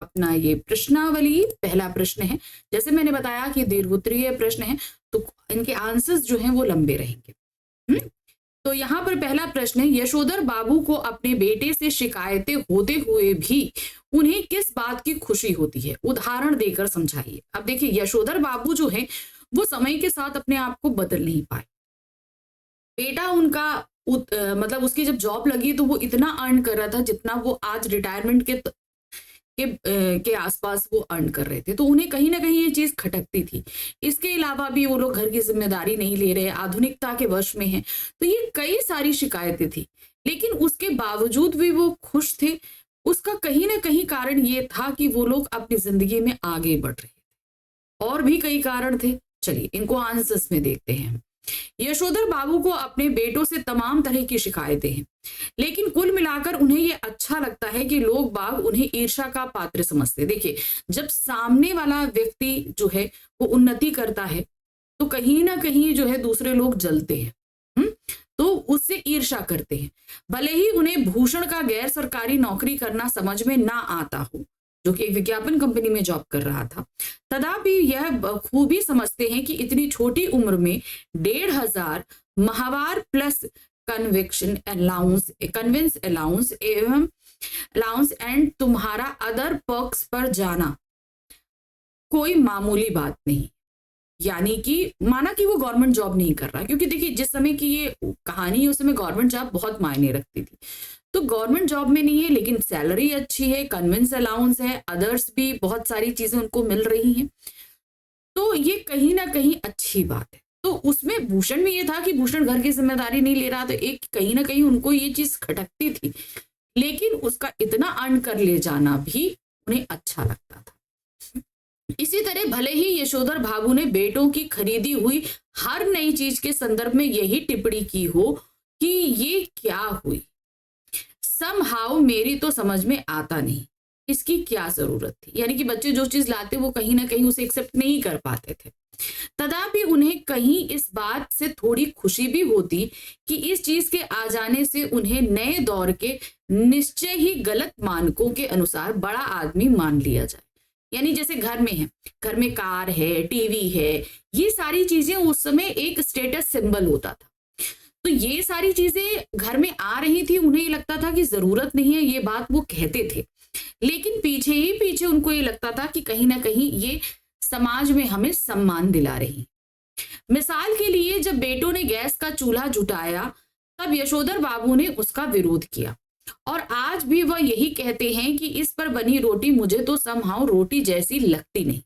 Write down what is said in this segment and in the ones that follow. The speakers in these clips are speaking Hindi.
अपना ये प्रश्नावली पहला प्रश्न है। जैसे मैंने बताया कि दीर्घोत्तरीय प्रश्न है तो इनके आंसर्स जो हैं वो लंबे रहेंगे। तो यहाँ पर पहला प्रश्न है, यशोधर बाबू को अपने बेटे से शिकायतें होते हुए भी उन्हें किस बात की खुशी होती है, उदाहरण देकर समझाइए। अब देखिए यशोधर बाबू जो है वो समय के साथ अपने आप को बदल नहीं पाए। बेटा उनका मतलब उसकी जब जॉब लगी तो वो इतना अर्न कर रहा था जितना वो आज रिटायरमेंट के आसपास वो अर्न कर रहे थे, तो उन्हें कहीं ना कहीं ये चीज खटकती थी। इसके अलावा भी वो लोग घर की जिम्मेदारी नहीं ले रहे, आधुनिकता के वश में हैं, तो ये कई सारी शिकायतें थी, लेकिन उसके बावजूद भी वो खुश थे। उसका कहीं ना कहीं कारण ये था कि वो लोग अपनी जिंदगी में आगे बढ़ रहे थे। और भी कई कारण थे, चलिए इनको आंसर्स में देखते हैं। यशोधर बाबू को अपने बेटों से तमाम तरह की शिकायतें हैं, लेकिन कुल मिलाकर उन्हें यह अच्छा लगता है कि लोग बाग उन्हें ईर्ष्या का पात्र समझते। देखिए जब सामने वाला व्यक्ति जो है वो उन्नति करता है तो कहीं ना कहीं जो है दूसरे लोग जलते हैं, तो उससे ईर्ष्या करते हैं। भले ही उन्हें भूषण का गैर सरकारी नौकरी करना समझ में ना आता हो, जो कि एक विज्ञापन कंपनी में जॉब कर रहा था, तथापि यह खूबी समझते हैं कि इतनी छोटी उम्र में 1,500 माहवार प्लस कन्वेंस अलाउंस एवं अलाउंस एंड तुम्हारा अदर पर्क्स पर जाना कोई मामूली बात नहीं। यानी कि माना कि वो गवर्नमेंट जॉब नहीं कर रहा, क्योंकि देखिए जिस समय की ये कहानी है उस समय गवर्नमेंट जॉब बहुत मायने रखती थी, तो गवर्नमेंट जॉब में नहीं है लेकिन सैलरी अच्छी है, कन्वेंस अलाउंस है, अदर्स भी बहुत सारी चीजें उनको मिल रही हैं, तो ये कहीं ना कहीं अच्छी बात है। तो उसमें भूषण में ये था कि भूषण घर की जिम्मेदारी नहीं ले रहा, तो एक कहीं ना कहीं उनको ये चीज खटकती थी, लेकिन उसका इतना अर्न कर ले जाना भी उन्हें अच्छा लगता था। इसी तरह भले ही यशोधर बाबू ने बेटों की खरीदी हुई हर नई चीज के संदर्भ में यही टिप्पणी की हो कि ये क्या हुई, समहाउ मेरी तो समझ में आता नहीं, इसकी क्या जरूरत थी। यानी कि बच्चे जो चीज लाते वो कहीं ना कहीं उसे एक्सेप्ट नहीं कर पाते थे। तथापि उन्हें कहीं इस बात से थोड़ी खुशी भी होती कि इस चीज के आ जाने से उन्हें नए दौर के निश्चय ही गलत मानकों के अनुसार बड़ा आदमी मान लिया जाए। यानी जैसे घर में है, घर में कार है, टीवी है, ये सारी चीजें उस समय एक स्टेटस सिंबल होता था, तो ये सारी चीजें घर में आ रही थी, उन्हें ये लगता था कि जरूरत नहीं है, ये बात वो कहते थे, लेकिन पीछे ही पीछे उनको ये लगता था कि कहीं ना कहीं ये समाज में हमें सम्मान दिला रही। मिसाल के लिए जब बेटों ने गैस का चूल्हा जुटाया तब यशोधर बाबू ने उसका विरोध किया, और आज भी वह यही कहते हैं कि इस पर बनी रोटी मुझे तो समहाउ रोटी जैसी लगती नहीं।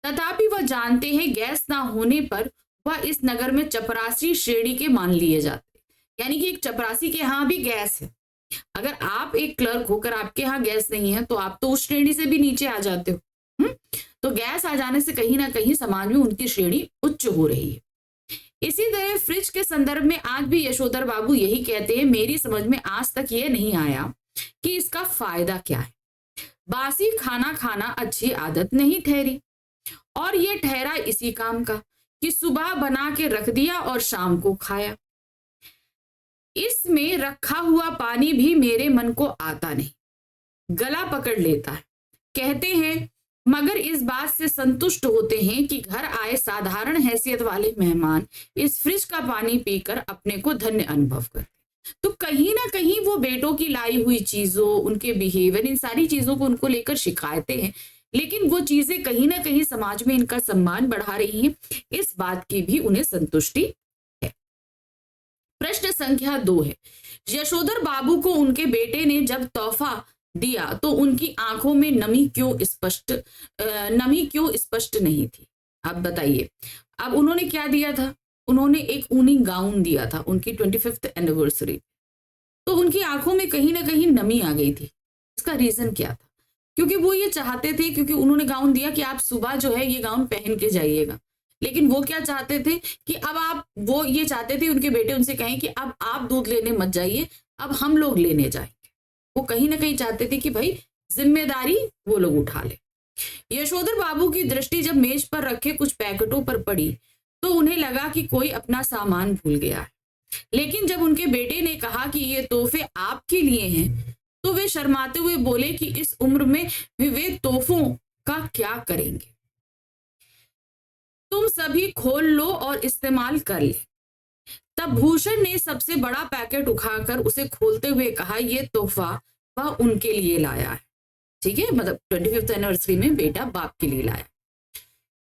तथापि वह जानते हैं गैस ना होने पर वह इस नगर में चपरासी श्रेणी के मान लिए जाते, यानी कि एक चपरासी के यहाँ भी गैस है, अगर आप एक क्लर्क होकर आपके यहाँ गैस नहीं है तो आप तो उस श्रेणी से भी नीचे आ जाते हो। तो गैस आ जाने से कहीं ना कहीं समाज में उनकी श्रेणी उच्च हो रही है। इसी तरह फ्रिज के संदर्भ में आज भी यशोधर बाबू यही कहते हैं, मेरी समझ में आज तक यह नहीं आया कि इसका फायदा क्या है। बासी खाना खाना अच्छी आदत नहीं ठहरी, और यह ठहरा इसी काम का कि सुबह बना के रख दिया और शाम को खाया। इसमें रखा हुआ पानी भी मेरे मन को आता नहीं, गला पकड़ लेता है। कहते हैं मगर इस बात से संतुष्ट होते हैं कि घर आए साधारण हैसियत वाले मेहमान इस फ्रिज का पानी पीकर अपने को धन्य अनुभव करते। तो कहीं ना कहीं वो बेटों की लाई हुई चीजों, उनके बिहेवियर, इन सारी चीजों को उनको लेकर शिकायतें हैं, लेकिन वो चीजें कहीं ना कहीं समाज में इनका सम्मान बढ़ा रही हैं, इस बात की भी उन्हें संतुष्टि है। प्रश्न संख्या 2 है, यशोधर बाबू को उनके बेटे ने जब तोहफा दिया तो उनकी आंखों में नमी क्यों स्पष्ट नहीं थी। अब बताइए, अब उन्होंने क्या दिया था, उन्होंने एक ऊनी गाउन दिया था उनकी 25th एनिवर्सरी, तो उनकी आंखों में कहीं ना कहीं नमी आ गई थी। इसका रीजन क्या था, क्योंकि वो ये चाहते थे, क्योंकि उन्होंने गाउन दिया कि आप सुबह जो है ये गाउन पहन के जाइएगा, लेकिन वो क्या चाहते थे कि वो ये चाहते थे उनके बेटे उनसे कहें कि अब आप दूध लेने मत जाइए, अब हम लोग लेने जाएंगे। वो कहीं ना कहीं चाहते थे कि भाई जिम्मेदारी वो लोग उठा ले। यशोधर बाबू की दृष्टि जब मेज पर रखे कुछ पैकेटों पर पड़ी तो उन्हें लगा कि कोई अपना सामान भूल गया है, लेकिन जब उनके बेटे ने कहा कि ये तोहफे आपके लिए हैं तो वे शर्माते हुए बोले कि इस उम्र में वे तोहफों का क्या करेंगे। तुम सभी खोल लो और इस्तेमाल कर ले। तब भूषण ने सबसे बड़ा पैकेट उठाकर उसे खोलते हुए कहा, ये तोहफा वह उनके लिए लाया है। ठीक है, मतलब 25th एनिवर्सरी में बेटा बाप के लिए लाया।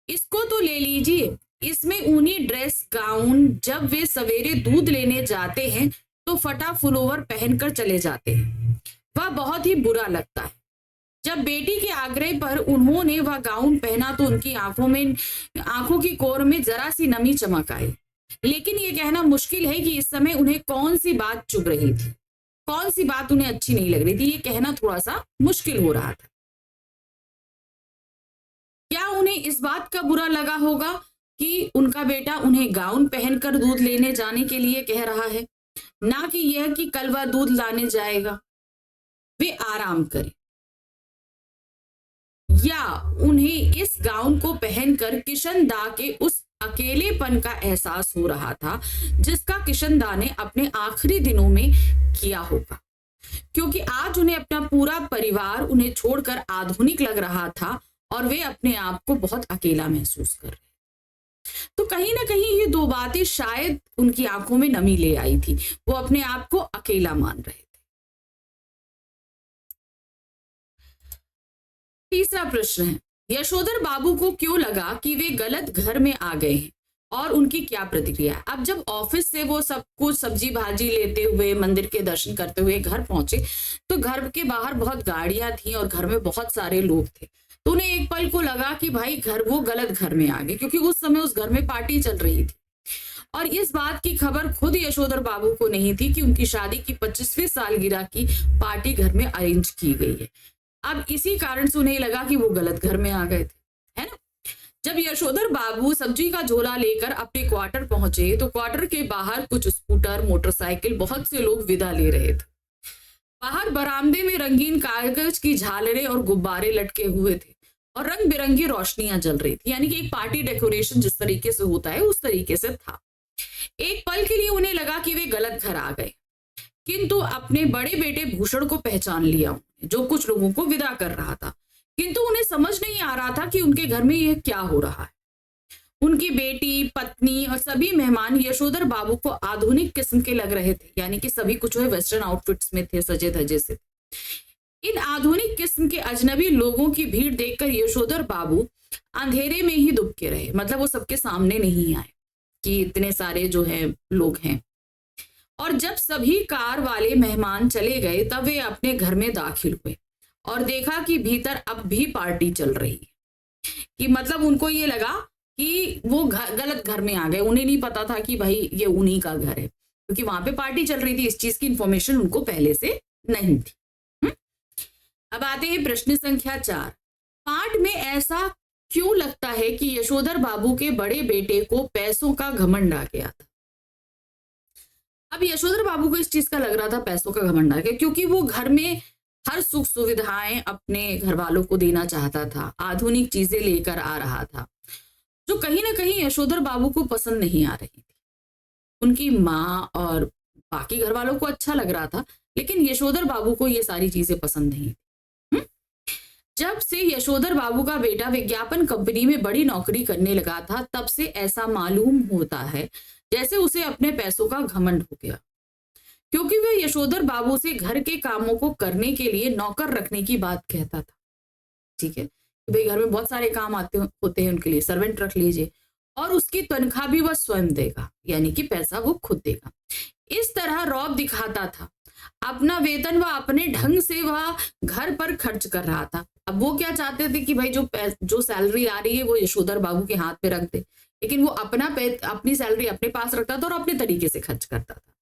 इसको तो ले लीजिए, इसमें ऊनी ड्रेस गाउन, जब वे सवेरे दूध लेने जाते हैं तो फटा फुलोवर पहनकर चले जाते हैं, वह बहुत ही बुरा लगता है। जब बेटी के आग्रह पर उन्होंने वह गाउन पहना तो उनकी आंखों की कोर में जरा सी नमी चमक आई। लेकिन ये कहना मुश्किल है कि इस समय उन्हें कौन सी बात चुभ रही थी, कौन सी बात उन्हें अच्छी नहीं लग रही थी। ये कहना थोड़ा सा मुश्किल हो रहा था। क्या उन्हें इस बात का बुरा लगा होगा कि उनका बेटा उन्हें गाउन पहनकर दूध लेने जाने के लिए कह रहा है, ना कि यह कि कल वह दूध लाने जाएगा। वे आराम करें। या उन्हें इस गाउन को पहनकर किशन दा के उस अकेलेपन का एहसास हो रहा था जिसका किशन दा ने अपने आखिरी दिनों में किया होगा, क्योंकि आज उन्हें अपना पूरा परिवार उन्हें छोड़कर आधुनिक लग रहा था और वे अपने आप को बहुत अकेला महसूस कर रहे। तो कहीं ना कहीं ये दो बातें शायद उनकी आंखों में नमी ले आई थी। वो अपने आप को अकेला मान रहे थे। तीसरा प्रश्न है, यशोधर बाबू को क्यों लगा कि वे गलत घर में आ गए हैं और उनकी क्या प्रतिक्रिया। अब जब ऑफिस से वो सब कुछ सब्जी भाजी लेते हुए मंदिर के दर्शन करते हुए घर पहुंचे तो घर के बाहर बहुत गाड़ियां थी और घर में बहुत सारे लोग थे। तो उन्हें एक पल को लगा कि भाई वो गलत घर में आ गए, क्योंकि उस समय उस घर में पार्टी चल रही थी और इस बात की खबर खुद यशोधर बाबू को नहीं थी कि उनकी शादी की 25वीं सालगिरह की पार्टी घर में अरेंज की गई है। अब इसी कारण से उन्हें लगा कि वो गलत घर में आ गए थे, है ना। जब यशोधर बाबू सब्जी का झोला लेकर अपने क्वार्टर पहुंचे तो क्वार्टर के बाहर कुछ स्कूटर, मोटरसाइकिल, बहुत से लोग विदा ले रहे थे। बाहर बरामदे में रंगीन कागज की झालरें और गुब्बारे लटके हुए थे और रंग बिरंगी रोशनियां जल रही थी, यानी कि एक पार्टी डेकोरेशन जिस तरीके से होता है उस तरीके से था। एक पल के लिए उन्हें लगा कि वे गलत घर आ गए, किंतु अपने बड़े बेटे भूषण को पहचान लिया जो कुछ लोगों को विदा कर रहा था, किंतु उन्हें समझ नहीं आ रहा था कि उनके घर में यह क्या हो रहा है। उनकी बेटी, पत्नी और सभी मेहमान यशोधर बाबू को आधुनिक किस्म के लग रहे थे, यानी कि सभी कुछ वेस्टर्न आउटफिट्स में थे, सजे धजे से। इन आधुनिक किस्म के अजनबी लोगों की भीड़ देखकर यशोधर बाबू अंधेरे में ही दुबके रहे, मतलब वो सबके सामने नहीं आए कि इतने सारे जो है लोग हैं। और जब सभी कार वाले मेहमान चले गए तब वे अपने घर में दाखिल हुए और देखा कि भीतर अब भी पार्टी चल रही है। कि मतलब उनको ये लगा कि वो गलत घर में आ गए। उन्हें नहीं पता था कि भाई ये उन्हीं का घर है, क्योंकि वहां पे पार्टी चल रही थी। इस चीज की इंफॉर्मेशन उनको पहले से नहीं थी। अब आते हैं प्रश्न संख्या 4। पाठ में ऐसा क्यों लगता है कि यशोधर बाबू के बड़े बेटे को पैसों का घमंड आ गया था। अब यशोधर बाबू को इस चीज का लग रहा था पैसों का घमंड आ गया, क्योंकि वो घर में हर सुख सुविधाएं अपने घर वालों को देना चाहता था, आधुनिक चीजें लेकर आ रहा था, जो कहीं ना कहीं यशोधर बाबू को पसंद नहीं आ रही थी। उनकी माँ और बाकी घर वालों को अच्छा लग रहा था, लेकिन यशोधर बाबू को ये सारी चीजें पसंद नहीं थी। जब से यशोधर बाबू का बेटा विज्ञापन कंपनी में बड़ी नौकरी करने लगा था, तब से ऐसा मालूम होता है जैसे उसे अपने पैसों का घमंड हो गया, क्योंकि वह यशोधर बाबू से घर के कामों को करने के लिए नौकर रखने की बात कहता था। ठीक है, भाई घर में बहुत सारे काम होते हैं, उनके लिए सर्वेंट रख लीजिए और उसकी तनख्वाह भी वह स्वयं देगा, यानी कि पैसा वो खुद देगा। इस तरह रौब दिखाता था। अपना वेतन वह अपने ढंग से वह घर पर खर्च कर रहा था। अब वो क्या चाहते थे कि भाई जो सैलरी आ रही है वो यशोधर बाबू के हाथ पे रख दे, लेकिन वो अपनी सैलरी अपने पास रखता था और अपने तरीके से खर्च करता था।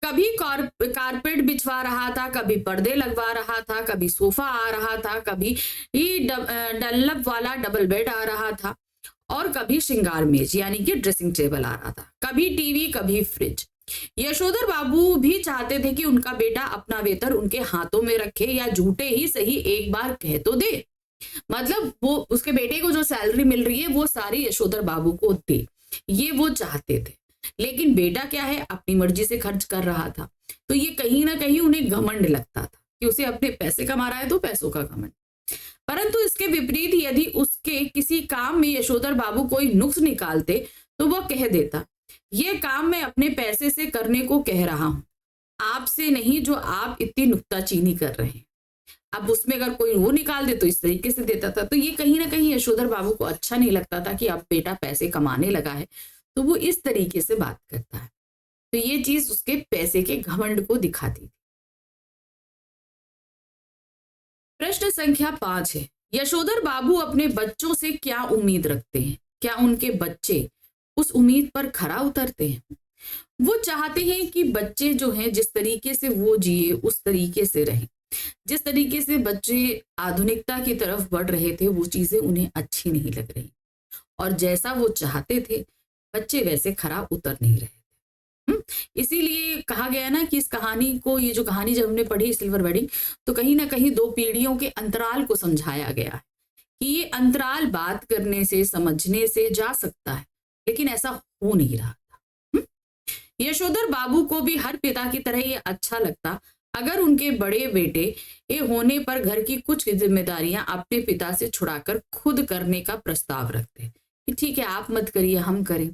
कभी कारपेट बिछवा रहा था, कभी पर्दे लगवा रहा था, कभी सोफा आ रहा था, कभी डनलप वाला डबल बेड आ रहा था और कभी श्रृंगार मेज यानी कि ड्रेसिंग टेबल आ रहा था, कभी टीवी, कभी फ्रिज। यशोधर बाबू भी चाहते थे कि उनका बेटा अपना वेतन उनके हाथों में रखे, या झूठे ही सही एक बार कह तो दे, मतलब वो उसके बेटे को जो सैलरी मिल रही है वो सारी यशोधर बाबू को दे, ये वो चाहते थे। लेकिन बेटा क्या है, अपनी मर्जी से खर्च कर रहा था, तो ये कहीं ना कहीं उन्हें घमंड लगता था कि उसे अपने पैसे कमा रहा है तो पैसों का घमंड। परंतु इसके विपरीत यदि उसके किसी काम में यशोधर बाबू कोई नुक्स निकालते तो वह कह देता, यह काम मैं अपने पैसे से करने को कह रहा हूं, आपसे नहीं जो आप इतनी नुक्ताचीनी कर रहे हैं। अब उसमें अगर कोई वो निकाल दे तो इस तरीके से देता था। तो ये कहीं ना कहीं यशोधर बाबू को अच्छा नहीं लगता था कि अब बेटा पैसे कमाने लगा है, तो वो इस तरीके से बात करता है। तो ये चीज उसके पैसे के घमंड को दिखाती थी। प्रश्न संख्या 5 है, यशोधर बाबू अपने बच्चों से क्या उम्मीद रखते हैं? क्या उनके बच्चे उस उम्मीद पर खरा उतरते हैं? वो चाहते हैं कि बच्चे जो हैं जिस तरीके से वो जिए उस तरीके से रहें। जिस तरीके से बच्चे आधुनिकता की तरफ बढ़ रहे थे वो चीजें उन्हें अच्छी नहीं लग रही, और जैसा वो चाहते थे बच्चे वैसे खरा उतर नहीं रहे थे। इसीलिए कहा गया ना कि इस कहानी को, ये जो कहानी जब हमने पढ़ी सिल्वर वेडिंग, तो कहीं ना कहीं 2 पीढ़ियों के अंतराल को समझाया गया है कि ये अंतराल बात करने से, समझने से जा सकता है, लेकिन ऐसा हो नहीं रहा था। यशोधर बाबू को भी हर पिता की तरह ये अच्छा लगता अगर उनके बड़े बेटे ये होने पर घर की कुछ जिम्मेदारियां अपने पिता से छुड़ाकर खुद करने का प्रस्ताव रखते कि ठीक है आप मत करिए, हम करें।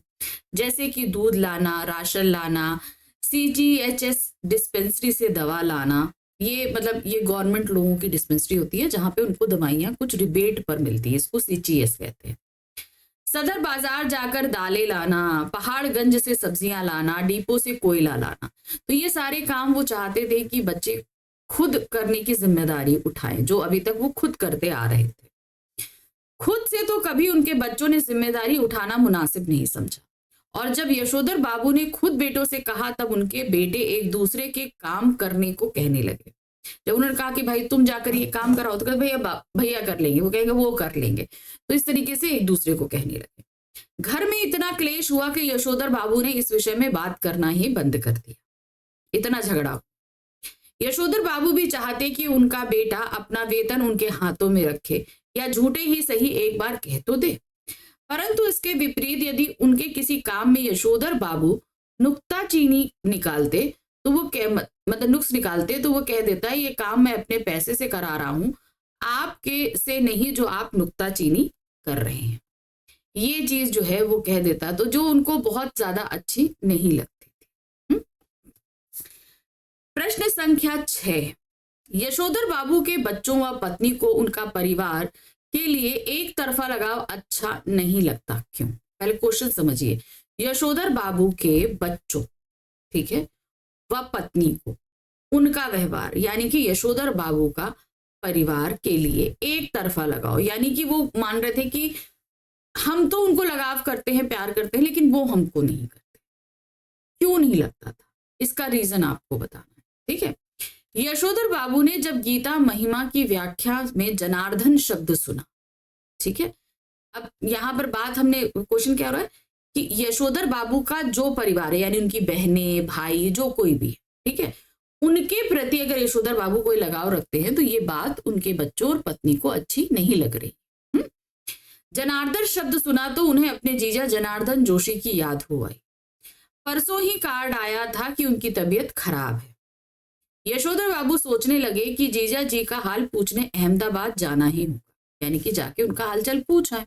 जैसे कि दूध लाना, राशन लाना, CGHS डिस्पेंसरी से दवा लाना। ये मतलब ये गवर्नमेंट लोगों की डिस्पेंसरी होती है जहां पे उनको दवाइयां कुछ रिबेट पर मिलती है, इसको CGS कहते हैं। सदर बाजार जाकर दालें लाना, पहाड़गंज से सब्जियां लाना, डिपो से कोयला लाना। तो ये सारे काम वो चाहते थे कि बच्चे खुद करने की जिम्मेदारी उठाएं, जो अभी तक वो खुद करते आ रहे थे। खुद से तो कभी उनके बच्चों ने जिम्मेदारी उठाना मुनासिब नहीं समझा, और जब यशोधर बाबू ने खुद बेटों से कहा तब उनके बेटे एक दूसरे के काम करने को कहने लगे। जब उन्होंने कहा कि भाई तुम जाकर ये काम कराओ, तो कहते भैया भैया कर लेंगे, वो कहेंगे वो कर लेंगे। तो इस तरीके से एक दूसरे को कहने लगे। घर में इतना क्लेश हुआ कि यशोधर बाबू ने इस विषय में बात करना ही बंद कर दिया। इतना झगड़ा। यशोधर बाबू भी चाहते कि उनका बेटा अपना वेतन उनके हाथों में रखे, या झूठे ही सही एक बार कह तो दे। परंतु इसके विपरीत यदि उनके किसी काम में यशोधर बाबू नुक्ताचीनी निकालते तो वो मतलब नुक्स निकालते तो वो कह देता है ये काम मैं अपने पैसे से करा रहा हूं, आपके से नहीं जो आप नुक्ताचीनी कर रहे हैं। ये चीज जो है वो कह देता, तो जो उनको बहुत ज्यादा अच्छी नहीं लगती थी। प्रश्न संख्या 6, यशोधर बाबू के बच्चों व पत्नी को उनका परिवार के लिए एक तरफा लगाव अच्छा नहीं लगता, क्यों? पहले क्वेश्चन समझिए। यशोधर बाबू के बच्चों, ठीक है, व पत्नी को उनका व्यवहार, यानी कि यशोधर बाबू का परिवार के लिए एक तरफा लगाव, यानी कि वो मान रहे थे कि हम तो उनको लगाव करते हैं, प्यार करते हैं, लेकिन वो हमको नहीं करते। क्यों नहीं लगता था, इसका रीजन आपको बताना है, ठीक है। यशोधर बाबू ने जब गीता महिमा की व्याख्या में जनार्दन शब्द सुना, ठीक है। अब यहां पर बात हमने क्वेश्चन क्या हो रहा है कि यशोधर बाबू का जो परिवार है, यानी उनकी बहनें, भाई, जो कोई भी है, ठीक है, उनके प्रति अगर यशोधर बाबू कोई लगाव रखते हैं तो ये बात उनके बच्चों और पत्नी को अच्छी नहीं लग रही। जनार्दन शब्द सुना तो उन्हें अपने जीजा जनार्दन जोशी की याद हो आई। परसों ही कार्ड आया था कि उनकी तबीयत खराब है। यशोधर बाबू सोचने लगे कि जीजा जी का हाल पूछने अहमदाबाद जाना ही होगा, यानी कि जाके उनका हालचाल पूछा है।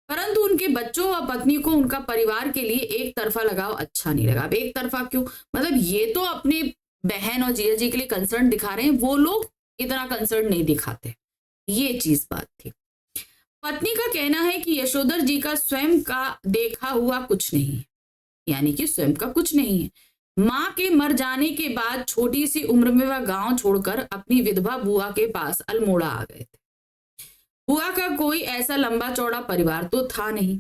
परंतु उनके बच्चों व पत्नी को उनका परिवार के लिए एक तरफा लगाव अच्छा नहीं लगा। अब एक तरफा क्यों? मतलब ये तो अपनी बहन और जीजा जी के लिए कंसर्न दिखा रहे हैं, वो लोग इतना कंसर्न नहीं दिखाते, ये चीज बात थी। पत्नी का कहना है कि यशोधर जी का स्वयं का देखा हुआ कुछ नहीं है, यानी कि स्वयं का कुछ नहीं है। माँ के मर जाने के बाद छोटी सी उम्र में वह गांव छोड़कर अपनी विधवा बुआ के पास अल्मोड़ा आ गए थे। बुआ का कोई ऐसा लंबा चौड़ा परिवार तो था नहीं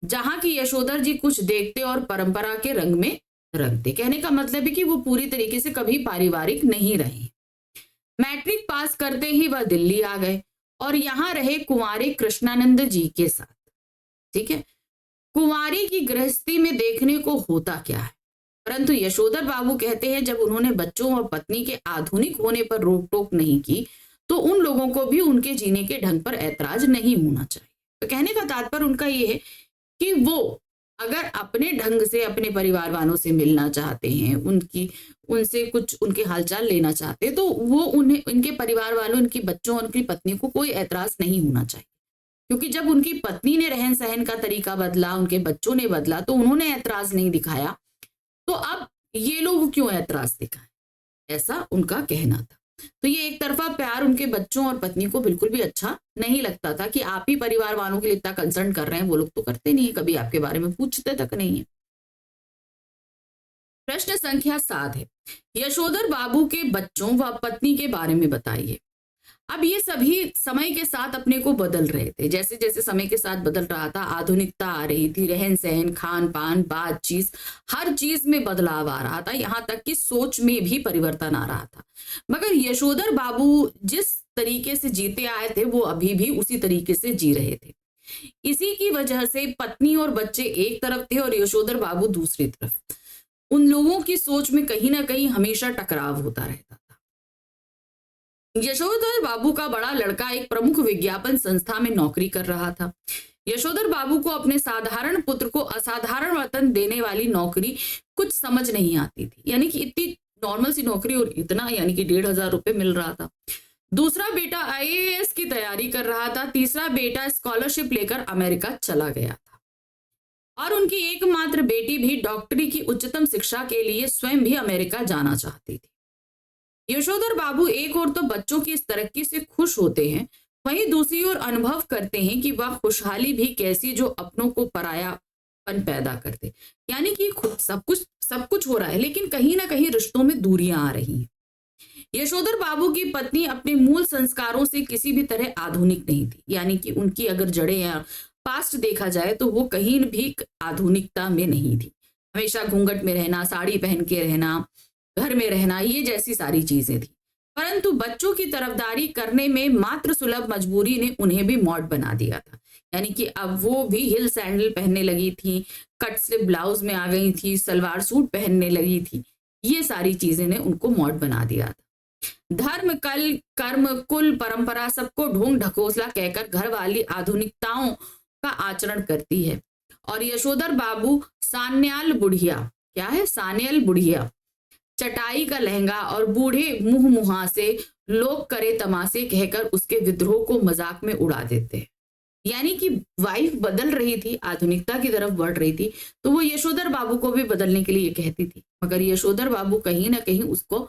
जहां की यशोधर जी कुछ देखते और परंपरा के रंग में रंगते। कहने का मतलब है कि वो पूरी तरीके से कभी पारिवारिक नहीं रहे। मैट्रिक पास करते ही वह दिल्ली आ गए और यहाँ रहे कुंवारे कृष्णानंद जी के साथ, ठीक है। कुंवारी की गृहस्थी में देखने को होता क्या है, परंतु यशोधर बाबू कहते हैं जब उन्होंने बच्चों और पत्नी के आधुनिक होने पर रोक टोक नहीं की तो उन लोगों को भी उनके जीने के ढंग पर ऐतराज नहीं होना चाहिए। तो कहने का तात्पर्य उनका ये है कि वो अगर अपने ढंग से अपने परिवार वालों से मिलना चाहते हैं, उनसे कुछ उनके हालचाल लेना चाहते हैं, तो वो उन्हें, उनके परिवार वालों, उनकी बच्चों, उनकी पत्नी को कोई ऐतराज नहीं होना चाहिए। क्योंकि जब उनकी पत्नी ने रहन सहन का तरीका बदला, उनके बच्चों ने बदला, तो उन्होंने ऐतराज नहीं दिखाया, तो अब ये लोग क्यों ऐतराज दिखाएं, ऐसा उनका कहना था। तो ये एक तरफा प्यार उनके बच्चों और पत्नी को बिल्कुल भी अच्छा नहीं लगता था कि आप ही परिवार वालों के लिए इतना कंसर्न कर रहे हैं, वो लोग तो करते नहीं है, कभी आपके बारे में पूछते तक नहीं है। प्रश्न संख्या 7 है, यशोधर बाबू के बच्चों व पत्नी के बारे में बताइए। अब ये सभी समय के साथ अपने को बदल रहे थे, जैसे जैसे समय के साथ बदल रहा था, आधुनिकता आ रही थी, रहन सहन, खान पान, बातचीत, हर चीज में बदलाव आ रहा था, यहाँ तक कि सोच में भी परिवर्तन आ रहा था। मगर यशोधर बाबू जिस तरीके से जीते आए थे, वो अभी भी उसी तरीके से जी रहे थे। इसी की वजह से पत्नी और बच्चे एक तरफ थे और यशोधर बाबू दूसरी तरफ। उन लोगों की सोच में कहीं ना कहीं हमेशा टकराव होता रहता था। यशोधर बाबू का बड़ा लड़का एक प्रमुख विज्ञापन संस्था में नौकरी कर रहा था। यशोधर बाबू को अपने साधारण पुत्र को असाधारण वेतन देने वाली नौकरी कुछ समझ नहीं आती थी, यानी कि इतनी नॉर्मल सी नौकरी और इतना, यानी कि 1,500 रुपए मिल रहा था। दूसरा बेटा आईएएस की तैयारी कर रहा था, तीसरा बेटा स्कॉलरशिप लेकर अमेरिका चला गया था और उनकी एकमात्र बेटी भी डॉक्टरी की उच्चतम शिक्षा के लिए स्वयं भी अमेरिका जाना चाहती थी। यशोधर बाबू एक ओर तो बच्चों की इस तरक्की से खुश होते हैं, वहीं दूसरी ओर अनुभव करते हैं कि वह खुशहाली भी कैसी जो अपनों को परायापन पैदा करते, यानी कि खुद सब कुछ हो रहा है, लेकिन कहीं ना कहीं रिश्तों में दूरियां आ रही हैं। यशोधर बाबू की पत्नी अपने मूल संस्कारों से किसी भी तरह आधुनिक नहीं थी, यानी कि उनकी अगर जड़ें या पास्ट देखा जाए तो वो कहीं भी आधुनिकता में नहीं थी। हमेशा घूंघट में रहना, साड़ी पहन के रहना, घर में रहना, ये जैसी सारी चीजें थी। परंतु बच्चों की तरफदारी करने में मात्र सुलभ मजबूरी ने उन्हें भी मॉड बना दिया था, यानी कि अब वो भी हिल सैंडल पहनने लगी थी, कट स्लिप ब्लाउज में आ गई थी, सलवार सूट पहनने लगी थी। ये सारी चीजें ने उनको मॉड बना दिया था। धर्म, कल, कर्म, कुल, परंपरा सबको ढोंग ढकोसला कहकर घर वाली आधुनिकताओं का आचरण करती है और यशोधर बाबू सान्याल बुढ़िया, क्या है सान्याल बुढ़िया, चटाई का लहंगा और बूढ़े मुंह मुहासे, लोग करे तमाशे कहकर उसके विद्रोह को मजाक में उड़ा देते हैं। यानी कि वाइफ बदल रही थी, आधुनिकता की तरफ बढ़ रही थी, तो वो यशोधर बाबू को भी बदलने के लिए कहती थी, मगर यशोधर बाबू कहीं ना कहीं उसको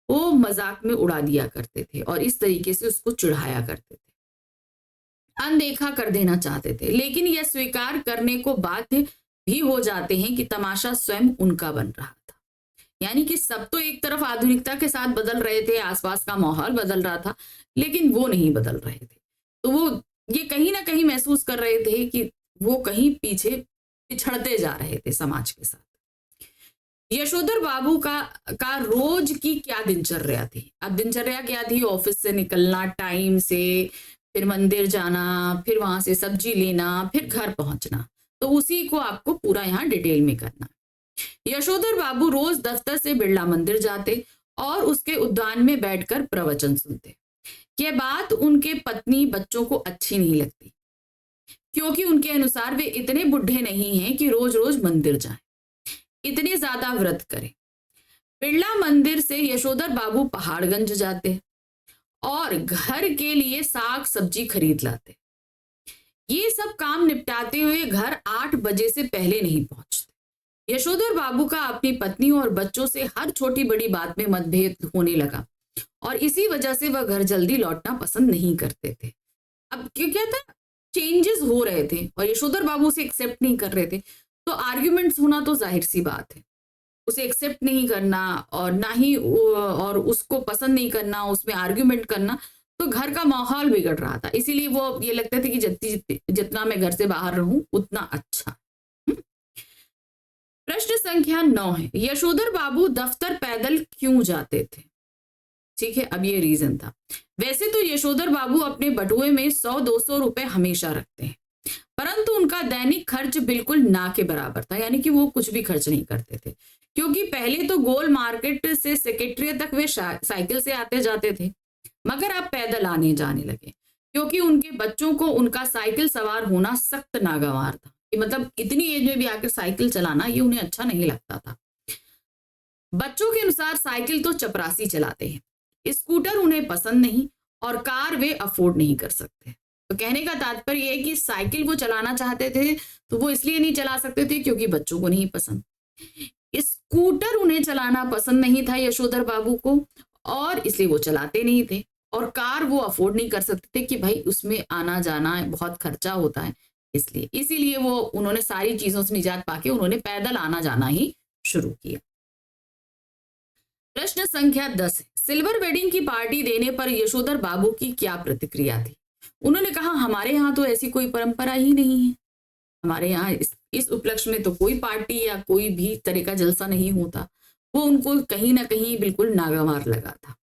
वो मजाक में उड़ा दिया करते थे और इस तरीके से उसको चिढ़ाया करते थे, अनदेखा कर देना चाहते थे। लेकिन यह स्वीकार करने को बाध्य भी हो जाते हैं कि तमाशा स्वयं उनका बन रहा था। यानी कि सब तो एक तरफ आधुनिकता के साथ बदल रहे थे, आसपास का माहौल बदल रहा था, लेकिन वो नहीं बदल रहे थे। तो वो ये कहीं ना कहीं महसूस कर रहे थे कि वो कहीं पीछे पिछड़ते जा रहे थे समाज के साथ। यशोधर बाबू का रोज की क्या दिनचर्या थी? अब दिनचर्या क्या थी? ऑफिस से निकलना टाइम से, फिर मंदिर जाना, फिर वहां से सब्जी लेना, फिर घर पहुंचना। तो उसी को आपको पूरा यहाँ डिटेल में करना। यशोधर बाबू रोज दफ्तर से बिरला मंदिर जाते और उसके उद्यान में बैठकर प्रवचन सुनते। यह बात उनके पत्नी बच्चों को अच्छी नहीं लगती, क्योंकि उनके अनुसार वे इतने बुढ़े नहीं हैं कि रोज रोज मंदिर जाएं, इतने ज्यादा व्रत करें। बिरला मंदिर से यशोधर बाबू पहाड़गंज जाते और घर के लिए साग सब्जी खरीद लाते। ये सब काम निपटाते हुए घर 8 बजे से पहले नहीं पहुंचते। यशोधर बाबू का अपनी पत्नी और बच्चों से हर छोटी बड़ी बात में मतभेद होने लगा और इसी वजह से वह घर जल्दी लौटना पसंद नहीं करते थे। अब क्या था, चेंजेस हो रहे थे और यशोधर बाबू उसे एक्सेप्ट नहीं कर रहे थे, तो आर्ग्यूमेंट्स होना तो जाहिर सी बात है। उसे एक्सेप्ट नहीं करना और ना ही और उसको पसंद नहीं करना, उसमें आर्ग्यूमेंट करना, तो घर का माहौल बिगड़ रहा था। इसीलिए वो ये लगता था कि जितना मैं घर से बाहर रहूं उतना अच्छा। प्रश्न संख्या 9 है, यशोधर बाबू दफ्तर पैदल क्यों जाते थे? ठीक है, अब ये रीजन था। वैसे तो यशोधर बाबू अपने बटुए में 100-200 रुपए हमेशा रखते हैं, परंतु उनका दैनिक खर्च बिल्कुल ना के बराबर था, यानी कि वो कुछ भी खर्च नहीं करते थे, क्योंकि पहले तो गोल मार्केट से सेक्रेटरिएट तक वे साइकिल से आते जाते थे, मगर अब पैदल आने जाने लगे, क्योंकि उनके बच्चों को उनका साइकिल सवार होना सख्त नागवार था। कि मतलब इतनी एज में भी आकर साइकिल चलाना ये उन्हें अच्छा नहीं लगता था। बच्चों के अनुसार साइकिल तो चपरासी चलाते हैं, स्कूटर उन्हें पसंद नहीं और कार वे अफोर्ड नहीं कर सकते। तो कहने का तात्पर्य है कि साइकिल वो चलाना चाहते थे तो वो इसलिए नहीं चला सकते थे क्योंकि बच्चों को नहीं पसंद। स्कूटर उन्हें चलाना पसंद नहीं था यशोधर बाबू को और इसलिए वो चलाते नहीं थे, और कार वो अफोर्ड नहीं कर सकते थे कि भाई उसमें आना जाना बहुत खर्चा होता है, इसीलिए वो उन्होंने सारी चीजों से निजात पाके उन्होंने पैदल आना जाना ही शुरू किया। प्रश्न संख्या 10 है, सिल्वर वेडिंग की पार्टी देने पर यशोधर बाबू की क्या प्रतिक्रिया थी? उन्होंने कहा हमारे यहाँ तो ऐसी कोई परंपरा ही नहीं है, हमारे यहाँ इस उपलक्ष्य में तो कोई पार्टी या कोई भी तरह का जलसा नहीं होता। वो उनको कहीं ना कहीं बिल्कुल नागवार लगा था।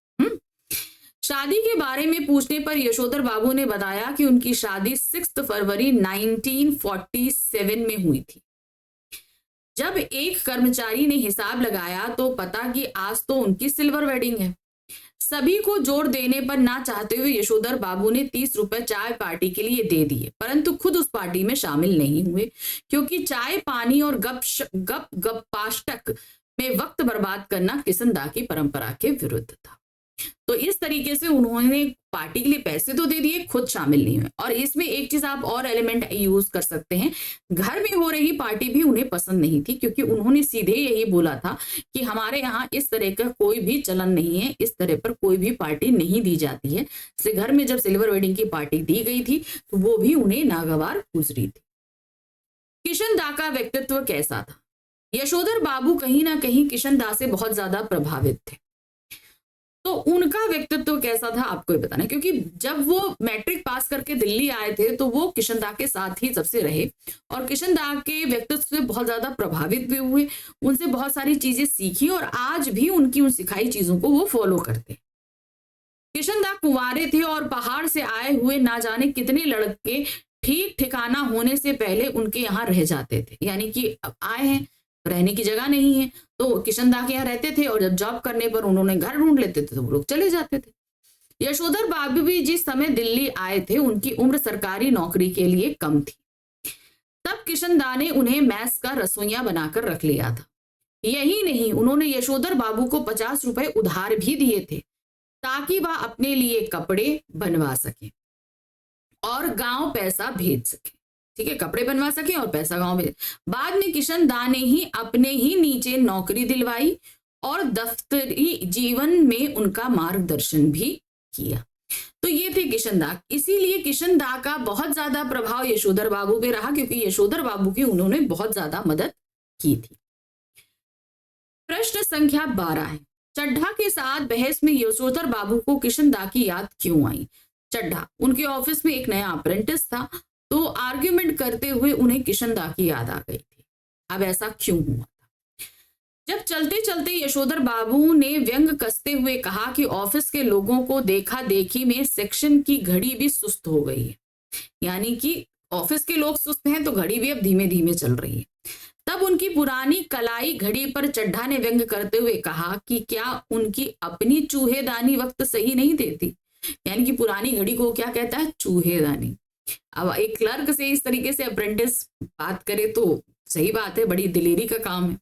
शादी के बारे में पूछने पर यशोधर बाबू ने बताया कि उनकी शादी 6 फरवरी 1947 में हुई थी। जब एक कर्मचारी ने हिसाब लगाया तो पता कि आज तो उनकी सिल्वर वेडिंग है। सभी को जोड़ देने पर ना चाहते हुए यशोधर बाबू ने 30 रुपए चाय पार्टी के लिए दे दिए, परंतु खुद उस पार्टी में शामिल नहीं हुए क्योंकि चाय पानी और गप में वक्त बर्बाद करना किशनदा की परंपरा के विरुद्ध था। तो इस तरीके से उन्होंने पार्टी के लिए पैसे तो दे दिए, खुद शामिल नहीं हुए। और इसमें एक चीज आप और एलिमेंट यूज कर सकते हैं, घर में हो रही पार्टी भी उन्हें पसंद नहीं थी क्योंकि उन्होंने सीधे यही बोला था कि हमारे यहाँ इस तरह का कोई भी चलन नहीं है, इस तरह पर कोई भी पार्टी नहीं दी जाती है। इसलिए घर में जब सिल्वर वेडिंग की पार्टी दी गई थी तो वो भी उन्हें नागवार गुजरी थी। किशनदा का व्यक्तित्व कैसा था? यशोधर बाबू कहीं ना कहीं किशनदा से बहुत ज्यादा प्रभावित थे। तो उनका व्यक्तित्व कैसा था आपको ही बताना, क्योंकि जब वो मैट्रिक पास करके दिल्ली आए थे तो वो किशनदा के साथ ही सबसे रहे और किशनदा के व्यक्तित्व से बहुत ज्यादा प्रभावित भी हुए, उनसे बहुत सारी चीजें सीखी और आज भी उनकी उन सिखाई चीजों को वो फॉलो करते। किशनदा कुंवारे थे और पहाड़ से आए हुए ना जाने कितने लड़के ठीक ठिकाना होने से पहले उनके यहाँ रह जाते थे, यानी कि अब आए हैं रहने की जगह नहीं है तो किशनदा के यहाँ रहते थे और जब जॉब करने पर उन्होंने घर ढूंढ लेते थे तो वो लोग चले जाते थे। यशोधर बाबू भी जिस समय दिल्ली आए थे उनकी उम्र सरकारी नौकरी के लिए कम थी। तब किशनदा ने उन्हें मैस का रसोइया बनाकर रख लिया था। यही नहीं, उन्होंने यशोधर बाबू को 50 रुपए उधार भी दिए थे ताकि वह अपने लिए कपड़े बनवा सके और गांव पैसा भेज सके। ठीक है, कपड़े बनवा सके और पैसा गांव में। बाद में किशनदा ने ही अपने ही नीचे नौकरी दिलवाई और दफ्तरी जीवन में उनका मार्गदर्शन भी किया। तो ये थे किशनदा। इसीलिए किशनदा का बहुत ज्यादा प्रभाव यशोधर बाबू पे रहा क्योंकि यशोधर बाबू की उन्होंने बहुत ज्यादा मदद की थी। प्रश्न संख्या 12 है, चड्ढा के साथ बहस में यशोधर बाबू को किशनदा की याद क्यों आई? चड्ढा उनके ऑफिस में एक नया अप्रेंटिस था तो आर्ग्यूमेंट करते हुए उन्हें किशनदा की याद आ गई थी। अब ऐसा क्यों हुआ था? जब चलते चलते यशोधर बाबू ने व्यंग कसते हुए कहा कि ऑफिस के लोगों को देखा देखी में सेक्शन की घड़ी भी सुस्त हो गई है, यानी कि ऑफिस के लोग सुस्त हैं तो घड़ी भी अब धीमे धीमे चल रही है। तब उनकी पुरानी कलाई घड़ी पर चड्ढा ने व्यंग करते हुए कहा कि क्या उनकी अपनी चूहेदानी वक्त सही नहीं देती, यानी कि पुरानी घड़ी को क्या कहता है? चूहेदानी। अब एक क्लर्क से इस तरीके से अप्रेंटिस बात करे तो सही बात है, बड़ी दिलेरी का काम है।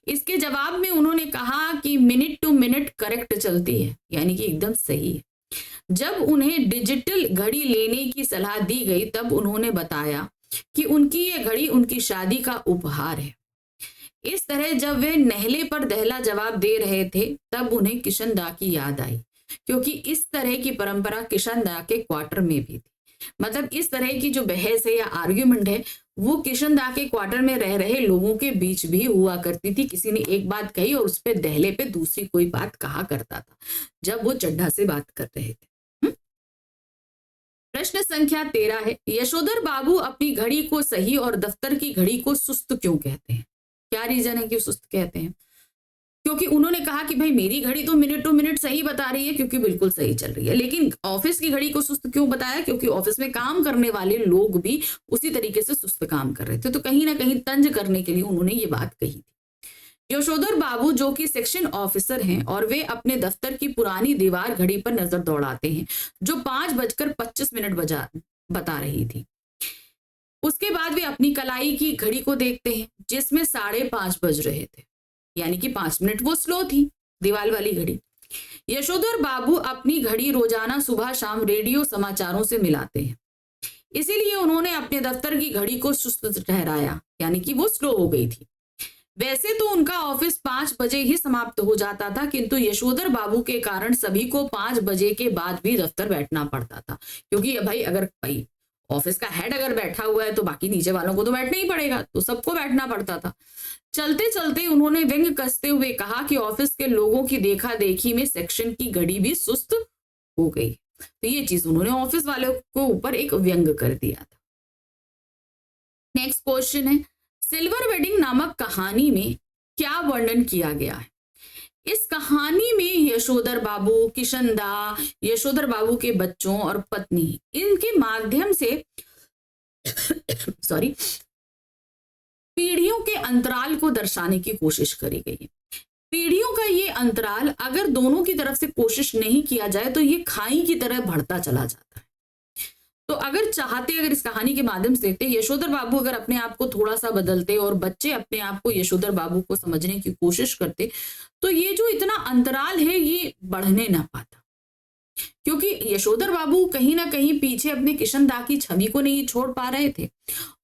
इसके जवाब में उन्होंने कहा कि मिनट टू मिनट करेक्ट चलती है, यानी कि एकदम सही है। जब उन्हें डिजिटल घड़ी लेने की सलाह दी गई तब उन्होंने बताया कि उनकी ये घड़ी उनकी शादी का उपहार है। इस तरह जब वे नहले पर दहला जवाब दे रहे थे तब उन्हें किशनदा की याद आई, क्योंकि इस तरह की परंपरा किशनदा के क्वार्टर में भी थी। मतलब इस तरह की जो बहस है या आर्ग्यूमेंट है वो किशनदा के क्वार्टर में रह रहे लोगों के बीच भी हुआ करती थी। किसी ने एक बात कही और उस पे दहले पे दूसरी कोई बात कहा करता था जब वो चड्ढा से बात कर रहे थे। प्रश्न संख्या 13 है, यशोधर बाबू अपनी घड़ी को सही और दफ्तर की घड़ी को सुस्त क्यों कहते हैं? क्या रीजन है कि सुस्त कहते हैं? क्योंकि उन्होंने कहा कि भाई मेरी घड़ी तो मिनट टू मिनट सही बता रही है क्योंकि बिल्कुल सही चल रही है, लेकिन ऑफिस की घड़ी को सुस्त क्यों बताया? क्योंकि ऑफिस में काम करने वाले लोग भी उसी तरीके से सुस्त काम कर रहे थे, तो कहीं ना कहीं तंज करने के लिए उन्होंने ये बात कही थी। यशोधर बाबू जो कि सेक्शन ऑफिसर हैं और वे अपने दफ्तर की पुरानी दीवार घड़ी पर नजर दौड़ाते हैं जो 5:25 बता रही थी। उसके बाद वे अपनी कलाई की घड़ी को देखते हैं जिसमें 5:30 बज रहे थे, यानी कि 5 मिनट वो स्लो थी, दीवाल वाली घड़ी। यशोधर बाबू अपनी घड़ी रोजाना सुबह शाम रेडियो समाचारों से मिलाते हैं, इसीलिए उन्होंने अपने दफ्तर की घड़ी को सुस्त ठहराया, यानी कि वो स्लो हो गई थी। वैसे तो उनका ऑफिस 5 बजे ही समाप्त हो जाता था, किंतु यशोधर बाबू के कारण सभी को 5 बजे के बाद भी दफ्तर बैठना पड़ता था, क्योंकि भाई अगर भाई ऑफिस का हेड अगर बैठा हुआ है तो बाकी नीचे वालों को तो बैठना ही पड़ेगा, तो सबको बैठना पड़ता था। चलते चलते उन्होंने व्यंग कसते हुए कहा कि ऑफिस के लोगों की देखा देखी में सेक्शन की घड़ी भी सुस्त हो गई। तो ये चीज उन्होंने ऑफिस वालों को ऊपर एक व्यंग कर दिया था। नेक्स्ट क्वेश्चन है, सिल्वर वेडिंग नामक कहानी में क्या वर्णन किया गया है? इस कहानी में यशोधर बाबू, किशनदा, यशोधर बाबू के बच्चों और पत्नी, इनके माध्यम से सॉरी पीढ़ियों के अंतराल को दर्शाने की कोशिश करी गई है। पीढ़ियों का ये अंतराल अगर दोनों की तरफ से कोशिश नहीं किया जाए तो ये खाई की तरह बढ़ता चला जाता है। तो अगर इस कहानी के माध्यम से देखते, यशोधर बाबू अगर अपने आप को थोड़ा सा बदलते और बच्चे अपने आप को यशोधर बाबू को समझने की कोशिश करते, तो ये जो इतना अंतराल है ये बढ़ने ना पाता, क्योंकि यशोधर बाबू कहीं ना कहीं पीछे अपने किशनदा की छवि को नहीं छोड़ पा रहे थे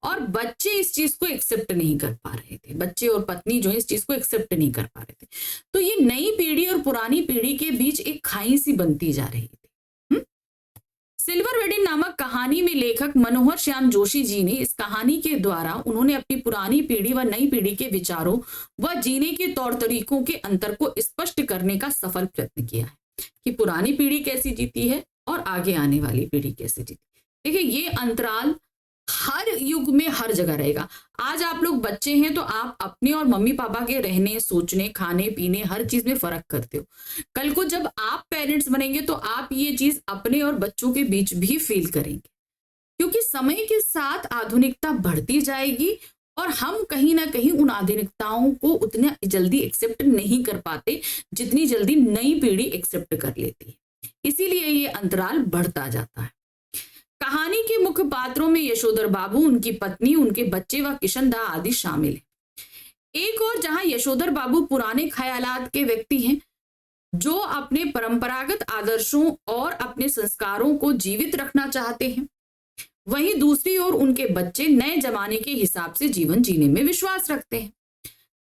और बच्चे इस चीज को एक्सेप्ट नहीं कर पा रहे थे, बच्चे और पत्नी जो है इस चीज को एक्सेप्ट नहीं कर पा रहे थे। तो ये नई पीढ़ी और पुरानी पीढ़ी के बीच एक खाई सी बनती जा रही थी। सिल्वर वेडिंग नामक कहानी में लेखक मनोहर श्याम जोशी जी ने इस कहानी के द्वारा उन्होंने अपनी पुरानी पीढ़ी व नई पीढ़ी के विचारों व जीने के तौर तरीकों के अंतर को स्पष्ट करने का सफल प्रयत्न किया है कि पुरानी पीढ़ी कैसी जीती है और आगे आने वाली पीढ़ी कैसे जीती। देखिए, ये अंतराल हर युग में हर जगह रहेगा। आज आप लोग बच्चे हैं तो आप अपने और मम्मी पापा के रहने, सोचने, खाने पीने हर चीज में फर्क करते हो। कल को जब आप पेरेंट्स बनेंगे तो आप ये चीज अपने और बच्चों के बीच भी फील करेंगे, क्योंकि समय के साथ आधुनिकता बढ़ती जाएगी और हम कहीं ना कहीं उन आधुनिकताओं को उतना जल्दी एक्सेप्ट नहीं कर पाते जितनी जल्दी नई पीढ़ी एक्सेप्ट कर लेती है, इसीलिए ये अंतराल बढ़ता जाता है। कहानी के मुख्य पात्रों में यशोधर बाबू, उनकी पत्नी, उनके बच्चे व किशनदा आदि शामिल हैं। एक और जहां यशोधर बाबू पुराने ख्यालात के व्यक्ति हैं जो अपने परंपरागत आदर्शों और अपने संस्कारों को जीवित रखना चाहते हैं, वहीं दूसरी ओर उनके बच्चे नए जमाने के हिसाब से जीवन जीने में विश्वास रखते हैं।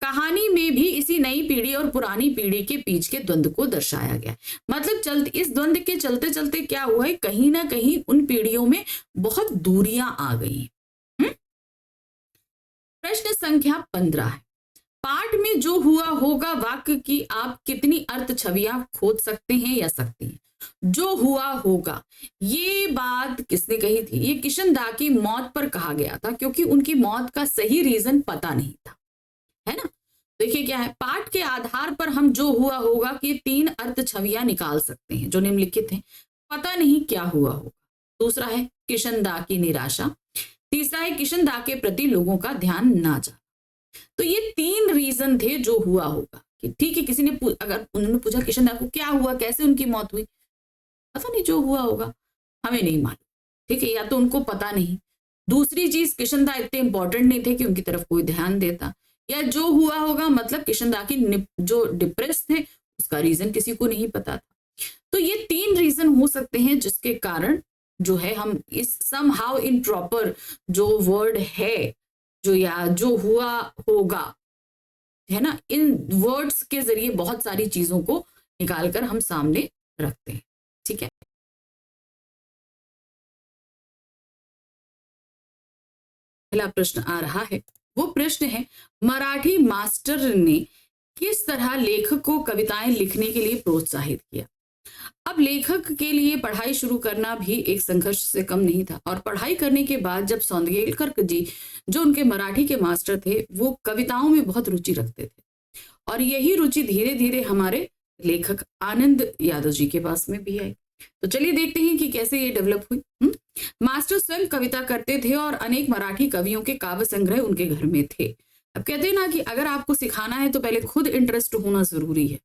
कहानी में भी इसी नई पीढ़ी और पुरानी पीढ़ी के बीच के द्वंद्व को दर्शाया गया। मतलब इस द्वंद्व के चलते चलते क्या हुआ है, कहीं ना कहीं उन पीढ़ियों में बहुत दूरियां आ गई। प्रश्न संख्या 15 है, पाठ में जो हुआ होगा वाक्य की आप कितनी अर्थ छवियां खोज सकते हैं या सकती हैं? जो हुआ होगा, ये बात किसने कही थी? ये किशनदा की मौत पर कहा गया था, क्योंकि उनकी मौत का सही रीजन पता नहीं था, है ना। देखिए क्या है, पाठ के आधार पर हम जो हुआ होगा कि 3 अर्थ छवियां निकाल सकते हैं जो निम्नलिखित हैं। पता नहीं क्या हुआ होगा, दूसरा है किशनदा की निराशा, तीसरा है किशनदा के प्रति लोगों का ध्यान ना जाना। तो ये 3 रीजन थे जो हुआ होगा कि ठीक है, किसी ने अगर उन्होंने पूछा किशनदा को क्या हुआ, कैसे उनकी मौत हुई, पता नहीं, जो हुआ होगा हमें नहीं मालूम, ठीक है, या तो उनको पता नहीं। दूसरी चीज, किशनदा इतने इंपॉर्टेंट नहीं थे कि उनकी तरफ कोई ध्यान देता, या जो हुआ होगा मतलब किशनदा की जो डिप्रेस थे उसका रीजन किसी को नहीं पता था। तो ये 3 रीजन हो सकते हैं जिसके कारण जो है हम इस समहाउ इन प्रॉपर जो वर्ड है जो या जो हुआ होगा है ना, इन वर्ड्स के जरिए बहुत सारी चीजों को निकालकर हम सामने रखते हैं। ठीक है, पहला प्रश्न आ रहा है, वो प्रश्न है, मराठी मास्टर ने किस तरह लेखक को कविताएं लिखने के लिए प्रोत्साहित किया? अब लेखक के लिए पढ़ाई शुरू करना भी एक संघर्ष से कम नहीं था, और पढ़ाई करने के बाद जब सौंदगेलकर जी जो उनके मराठी के मास्टर थे वो कविताओं में बहुत रुचि रखते थे, और यही रुचि धीरे धीरे हमारे लेखक आनंद यादव जी के पास में भी आई। तो चलिए देखते हैं कि कैसे ये डेवलप हुई। मास्टर स्वयं कविता करते थे और अनेक मराठी कवियों के काव्य संग्रह उनके घर में थे। अब कहते हैं ना कि अगर आपको सिखाना है तो पहले खुद इंटरेस्ट होना जरूरी है।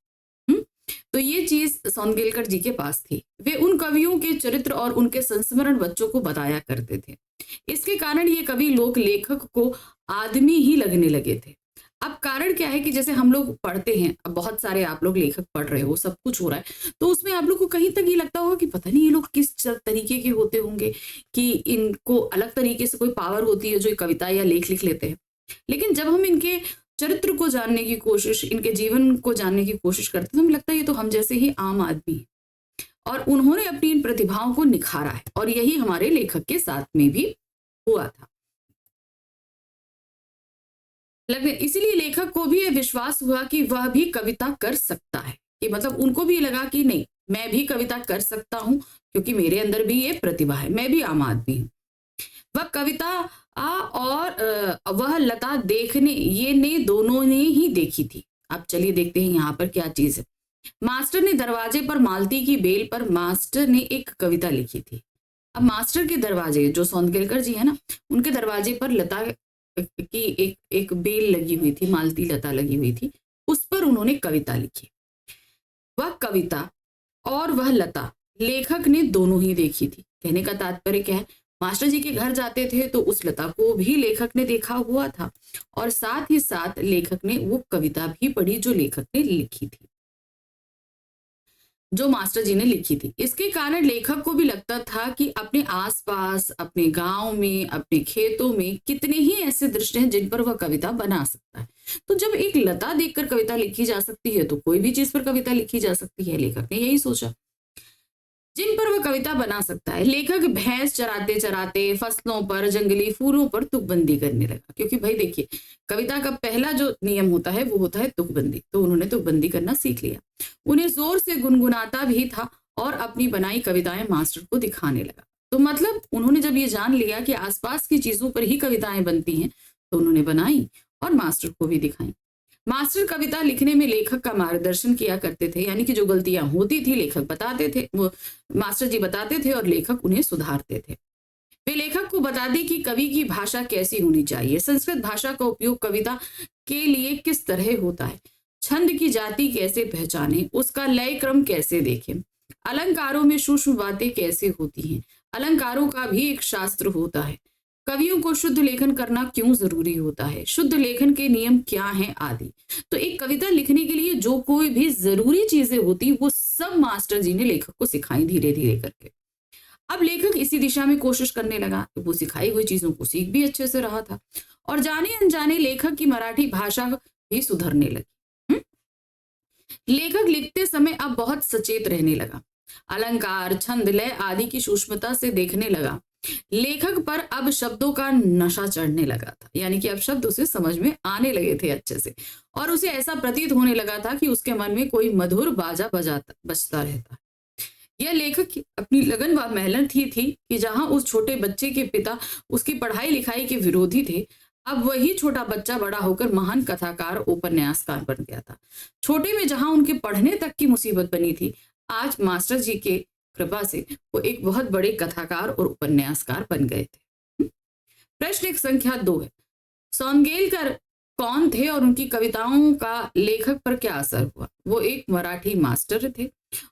तो ये चीज सौंदगेलकर जी के पास थी। वे उन कवियों के चरित्र और उनके संस्मरण बच्चों को बताया करते थे। इसके कारण ये कवि लोग लेखक को आदमी ही लगने लगे थे। अब कारण क्या है कि जैसे हम लोग पढ़ते हैं, अब बहुत सारे आप लोग लेखक पढ़ रहे हो, सब कुछ हो रहा है, तो उसमें आप लोग को कहीं तक ये लगता होगा कि पता नहीं ये लोग किस तरीके के होते होंगे कि इनको अलग तरीके से कोई पावर होती है जो कविता या लेख लिख लेते हैं। लेकिन जब हम इनके चरित्र को जानने की कोशिश, इनके जीवन को जानने की कोशिश करते हैं तो हमें लगता है ये तो हम जैसे ही आम आदमी है और उन्होंने अपनी इन प्रतिभाओं को निखारा है, और यही हमारे लेखक के साथ में भी हुआ था। इसीलिए लेखक को भी यह विश्वास हुआ कि वह भी कविता कर सकता है, कि मतलब उनको भी लगा कि नहीं, मैं भी कविता कर सकता हूं क्योंकि मेरे अंदर भी ये प्रतिभा है, मैं भी आम आदमी हूं। वह कविता और वह लता देखने, ये ने दोनों ने ही देखी थी। अब चलिए देखते हैं यहाँ पर क्या चीज है। मास्टर ने दरवाजे पर मालती की बेल पर मास्टर ने एक कविता लिखी थी। अब मास्टर के दरवाजे, जो सौंदगेलकर जी है ना, उनके दरवाजे पर लता की एक बेल लगी हुई थी, मालती लता लगी हुई थी, उस पर उन्होंने कविता लिखी। वह कविता और वह लता लेखक ने दोनों ही देखी थी। कहने का तात्पर्य क्या है, मास्टर जी के घर जाते थे तो उस लता को भी लेखक ने देखा हुआ था और साथ ही साथ लेखक ने वो कविता भी पढ़ी जो लेखक ने लिखी थी, जो मास्टर जी ने लिखी थी। इसके कारण लेखक को भी लगता था कि अपने आसपास, अपने गांव में, अपने खेतों में कितने ही ऐसे दृश्य हैं जिन पर वह कविता बना सकता है। तो जब एक लता देखकर कविता लिखी जा सकती है तो कोई भी चीज पर कविता लिखी जा सकती है। लेखक ने यही सोचा, जिन पर वह कविता बना सकता है। लेखक भैंस चराते चराते फसलों पर, जंगली फूलों पर तुकबंदी करने लगा, क्योंकि भाई देखिए, कविता का पहला जो नियम होता है वो होता है तुकबंदी। तो उन्होंने तुकबंदी करना सीख लिया। उन्हें जोर से गुनगुनाता भी था और अपनी बनाई कविताएं मास्टर को दिखाने लगा। तो मतलब उन्होंने जब ये जान लिया कि आसपास की चीजों पर ही कविताएं बनती हैं, तो उन्होंने बनाई और मास्टर को भी दिखाई। मास्टर कविता लिखने में लेखक का मार्गदर्शन किया करते थे, यानी कि जो गलतियां होती थी लेखक बताते थे, वो मास्टर जी बताते थे और लेखक उन्हें सुधारते थे। वे लेखक को बताते कि कवि की भाषा कैसी होनी चाहिए, संस्कृत भाषा का उपयोग कविता के लिए किस तरह होता है, छंद की जाति कैसे पहचाने, उसका लय क्रम कैसे देखें, अलंकारों में सूक्ष्म बातें कैसे होती हैं, अलंकारों का भी एक शास्त्र होता है, कवियों को शुद्ध लेखन करना क्यों जरूरी होता है, शुद्ध लेखन के नियम क्या हैं आदि। तो एक कविता लिखने के लिए जो कोई भी जरूरी चीजें होती वो सब मास्टर जी ने लेखक को सिखाई धीरे धीरे करके। अब लेखक इसी दिशा में कोशिश करने लगा, तो वो सिखाई हुई चीजों को सीख भी अच्छे से रहा था और जाने अनजाने लेखक की मराठी भाषा भी सुधरने लगी। लेखक लिखते समय अब बहुत सचेत रहने लगा, अलंकार, छंद, लय आदि की सूक्ष्मता से देखने लगा। लेखक पर अब शब्दों का नशा चढ़ने लगा था, यानी कि अब शब्द उसे समझ में आने लगे थे अच्छे से, और उसे ऐसा प्रतीत होने लगा था कि उसके मन में कोई मधुर बाजा बजता रहता है। यह लेखक की अपनी लगन व मेहनत ही थी कि जहां उस छोटे बच्चे के पिता उसकी पढ़ाई लिखाई के विरोधी थे, अब वही छोटा बच्चा बड़ा होकर महान कथाकार, उपन्यासकार बन गया था। छोटे में जहां उनके पढ़ने तक की मुसीबत बनी थी, आज मास्टर जी के कृपा से वो एक बहुत बड़े कथाकार और उपन्यासकार बन गए थे। प्रश्न एक संख्या 2 है, सौंदगेलकर कौन थे और उनकी कविताओं का लेखक पर क्या असर हुआ? वो एक मराठी मास्टर थे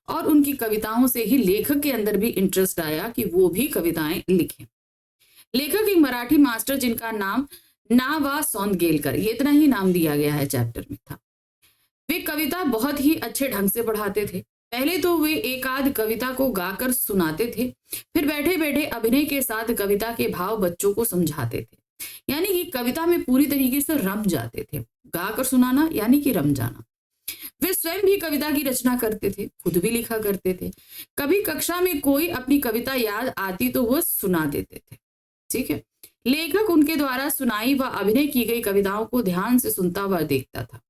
और उनकी कविताओं से ही लेखक के अंदर भी इंटरेस्ट आया कि वो भी कविताएं लिखें। लेखक एक मराठी मास्टर जिनका नाम ना सौंदगेलकर, ये इतना ही नाम दिया गया है चैप्टर में था। वे कविता बहुत ही अच्छे ढंग से पढ़ाते थे। पहले तो वे एक आध कविता को गाकर सुनाते थे, फिर बैठे बैठे अभिनय के साथ कविता के भाव बच्चों को समझाते थे, यानी कि कविता में पूरी तरीके से रम जाते थे। गाकर सुनाना यानी कि रम जाना। वे स्वयं भी कविता की रचना करते थे, खुद भी लिखा करते थे। कभी कक्षा में कोई अपनी कविता याद आती तो वह सुना देते थे। ठीक है, लेखक उनके द्वारा सुनाई व अभिनय की गई कविताओं को ध्यान से सुनता व देखता था।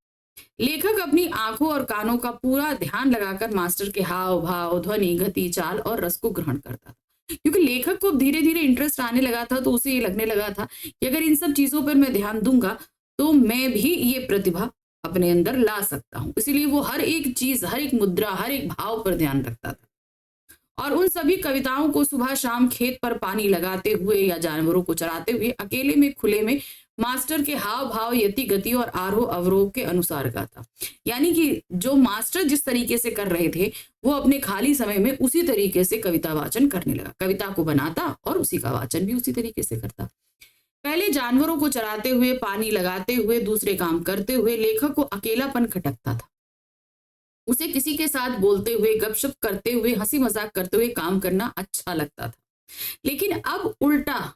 लेखक अपनी आंखों और कानों का पूरा ध्यान लगाकर मास्टर के हाव भाव, ध्वनि, गति, चाल और रस को ग्रहण करता था, क्योंकि लेखक को धीरे धीरे इंटरेस्ट आने लगा था। तो उसे ये लगने लगा था कि अगर इन सब चीजों पर मैं ध्यान दूंगा तो मैं भी ये प्रतिभा अपने अंदर ला सकता हूं। इसीलिए वो हर एक चीज, हर एक मुद्रा, हर एक भाव पर ध्यान रखता था और उन सभी कविताओं को सुबह शाम खेत पर पानी लगाते हुए या जानवरों को चराते हुए अकेले में खुले में मास्टर के हाव भाव, यति गति और आरोह अवरोह के अनुसार गाता। यानी कि जो मास्टर जिस तरीके से कर रहे थे वो अपने खाली समय में उसी तरीके से कविता वाचन करने लगा। कविता को बनाता और उसी का वाचन भी उसी तरीके से करता। पहले जानवरों को चराते हुए, पानी लगाते हुए, दूसरे काम करते हुए लेखक को अकेलापन खटकता था। उसे किसी के साथ बोलते हुए, गपशप करते हुए, हंसी मजाक करते हुए काम करना अच्छा लगता था। लेकिन अब उल्टा,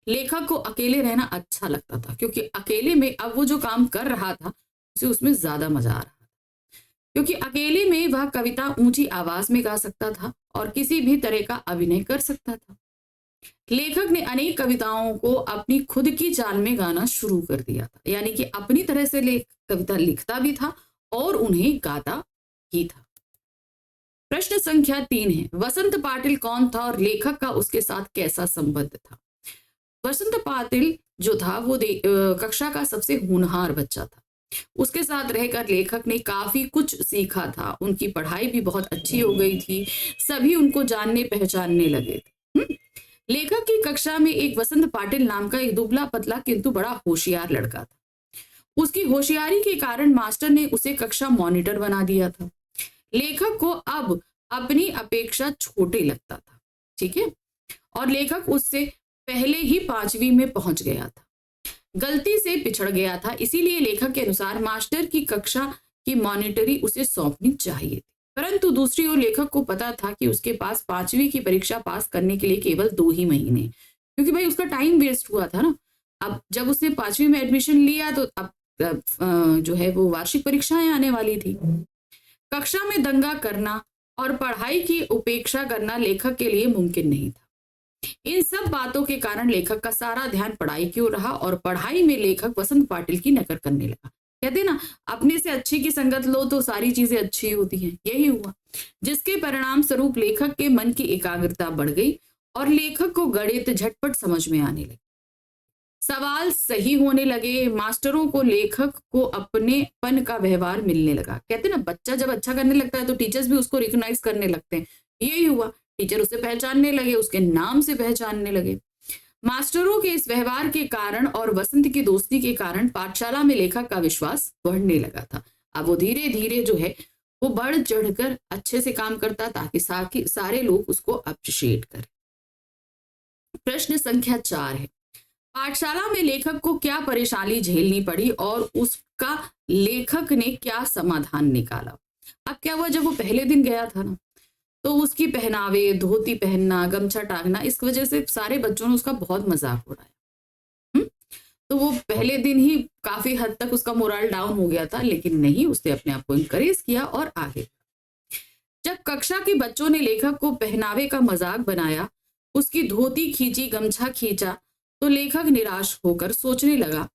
लेखक को अकेले रहना अच्छा लगता था, क्योंकि अकेले में अब वो जो काम कर रहा था उसे उसमें ज्यादा मजा आ रहा था। क्योंकि अकेले में वह कविता ऊंची आवाज में गा सकता था और किसी भी तरह का अभिनय कर सकता था। लेखक ने अनेक कविताओं को अपनी खुद की चाल में गाना शुरू कर दिया था। यानी कि अपनी तरह से कविता लिखता भी था और उन्हें गाता ही था। प्रश्न संख्या 3 है, वसंत पाटिल कौन था और लेखक का उसके साथ कैसा संबंध था? वसंत पाटिल जो था वो कक्षा का सबसे होनहार बच्चा था। उसके साथ रहकर लेखक ने काफी कुछ सीखा था। उनकी पढ़ाई भी बहुत अच्छी हो गई थी। सभी उनको जानने पहचानने लगे थे। लेखक की कक्षा में एक वसंत पाटिल नाम का एक दुबला पतला किंतु बड़ा होशियार लड़का था। उसकी होशियारी के कारण मास्टर ने उसे कक्षा मॉनिटर बना दिया था। लेखक को अब अपनी अपेक्षा छोटे लगता था, ठीक है, और लेखक उससे पहले ही 5वीं में पहुंच गया था। गलती से पिछड़ गया था, इसीलिए लेखक के अनुसार मास्टर की कक्षा की मॉनिटरी उसे सौंपनी चाहिए थी। परंतु दूसरी ओर लेखक को पता था कि उसके पास 5वीं की परीक्षा पास करने के लिए केवल 2 ही महीने, क्योंकि भाई उसका टाइम वेस्ट हुआ था ना। अब जब उसने 5वीं में एडमिशन लिया तो अब जो है वो वार्षिक परीक्षाएं आने वाली थी। कक्षा में दंगा करना और पढ़ाई की उपेक्षा करना लेखक के लिए मुमकिन नहीं था। इन सब बातों के कारण लेखक का सारा ध्यान पढ़ाई की ओर रहा और पढ़ाई में लेखक वसंत पाटिल की नकल करने लगा। कहते ना, अपने से अच्छी की संगत लो तो सारी चीजें अच्छी होती हैं। यही हुआ, जिसके परिणाम स्वरूप लेखक के मन की एकाग्रता बढ़ गई और लेखक को गणित झटपट समझ में आने लगे, सवाल सही होने लगे। मास्टरों को लेखक को अपनेपन का व्यवहार मिलने लगा। कहते ना, बच्चा जब अच्छा करने लगता है तो टीचर्स भी उसको रिकॉग्नाइज करने लगते हैं। यही हुआ, टीचर उसे पहचानने लगे, उसके नाम से पहचानने लगे। मास्टरों के इस व्यवहार के कारण और वसंत की दोस्ती के कारण पाठशाला में लेखक का विश्वास बढ़ने लगा था। अब वो धीरे धीरे जो है वो बढ़ चढ़कर अच्छे से काम करता ताकि सारे लोग उसको अप्रिशिएट करें। प्रश्न संख्या 4 है, पाठशाला में लेखक को क्या परेशानी झेलनी पड़ी और उसका लेखक ने क्या समाधान निकाला? अब क्या हुआ, जब वो पहले दिन गया था ना तो उसकी पहनावे, धोती पहनना, गमछा टांगना, इस वजह से सारे बच्चों ने उसका बहुत मजाक उड़ाया। तो वो पहले दिन ही काफी हद तक उसका मोरल डाउन हो गया था, लेकिन नहीं, उसने अपने आप को इनकरेज किया और आगे। जब कक्षा के बच्चों ने लेखक को पहनावे का मजाक बनाया, उसकी धोती खींची, गमछा खींचा, तो लेखक निराश होकर सोचने लगा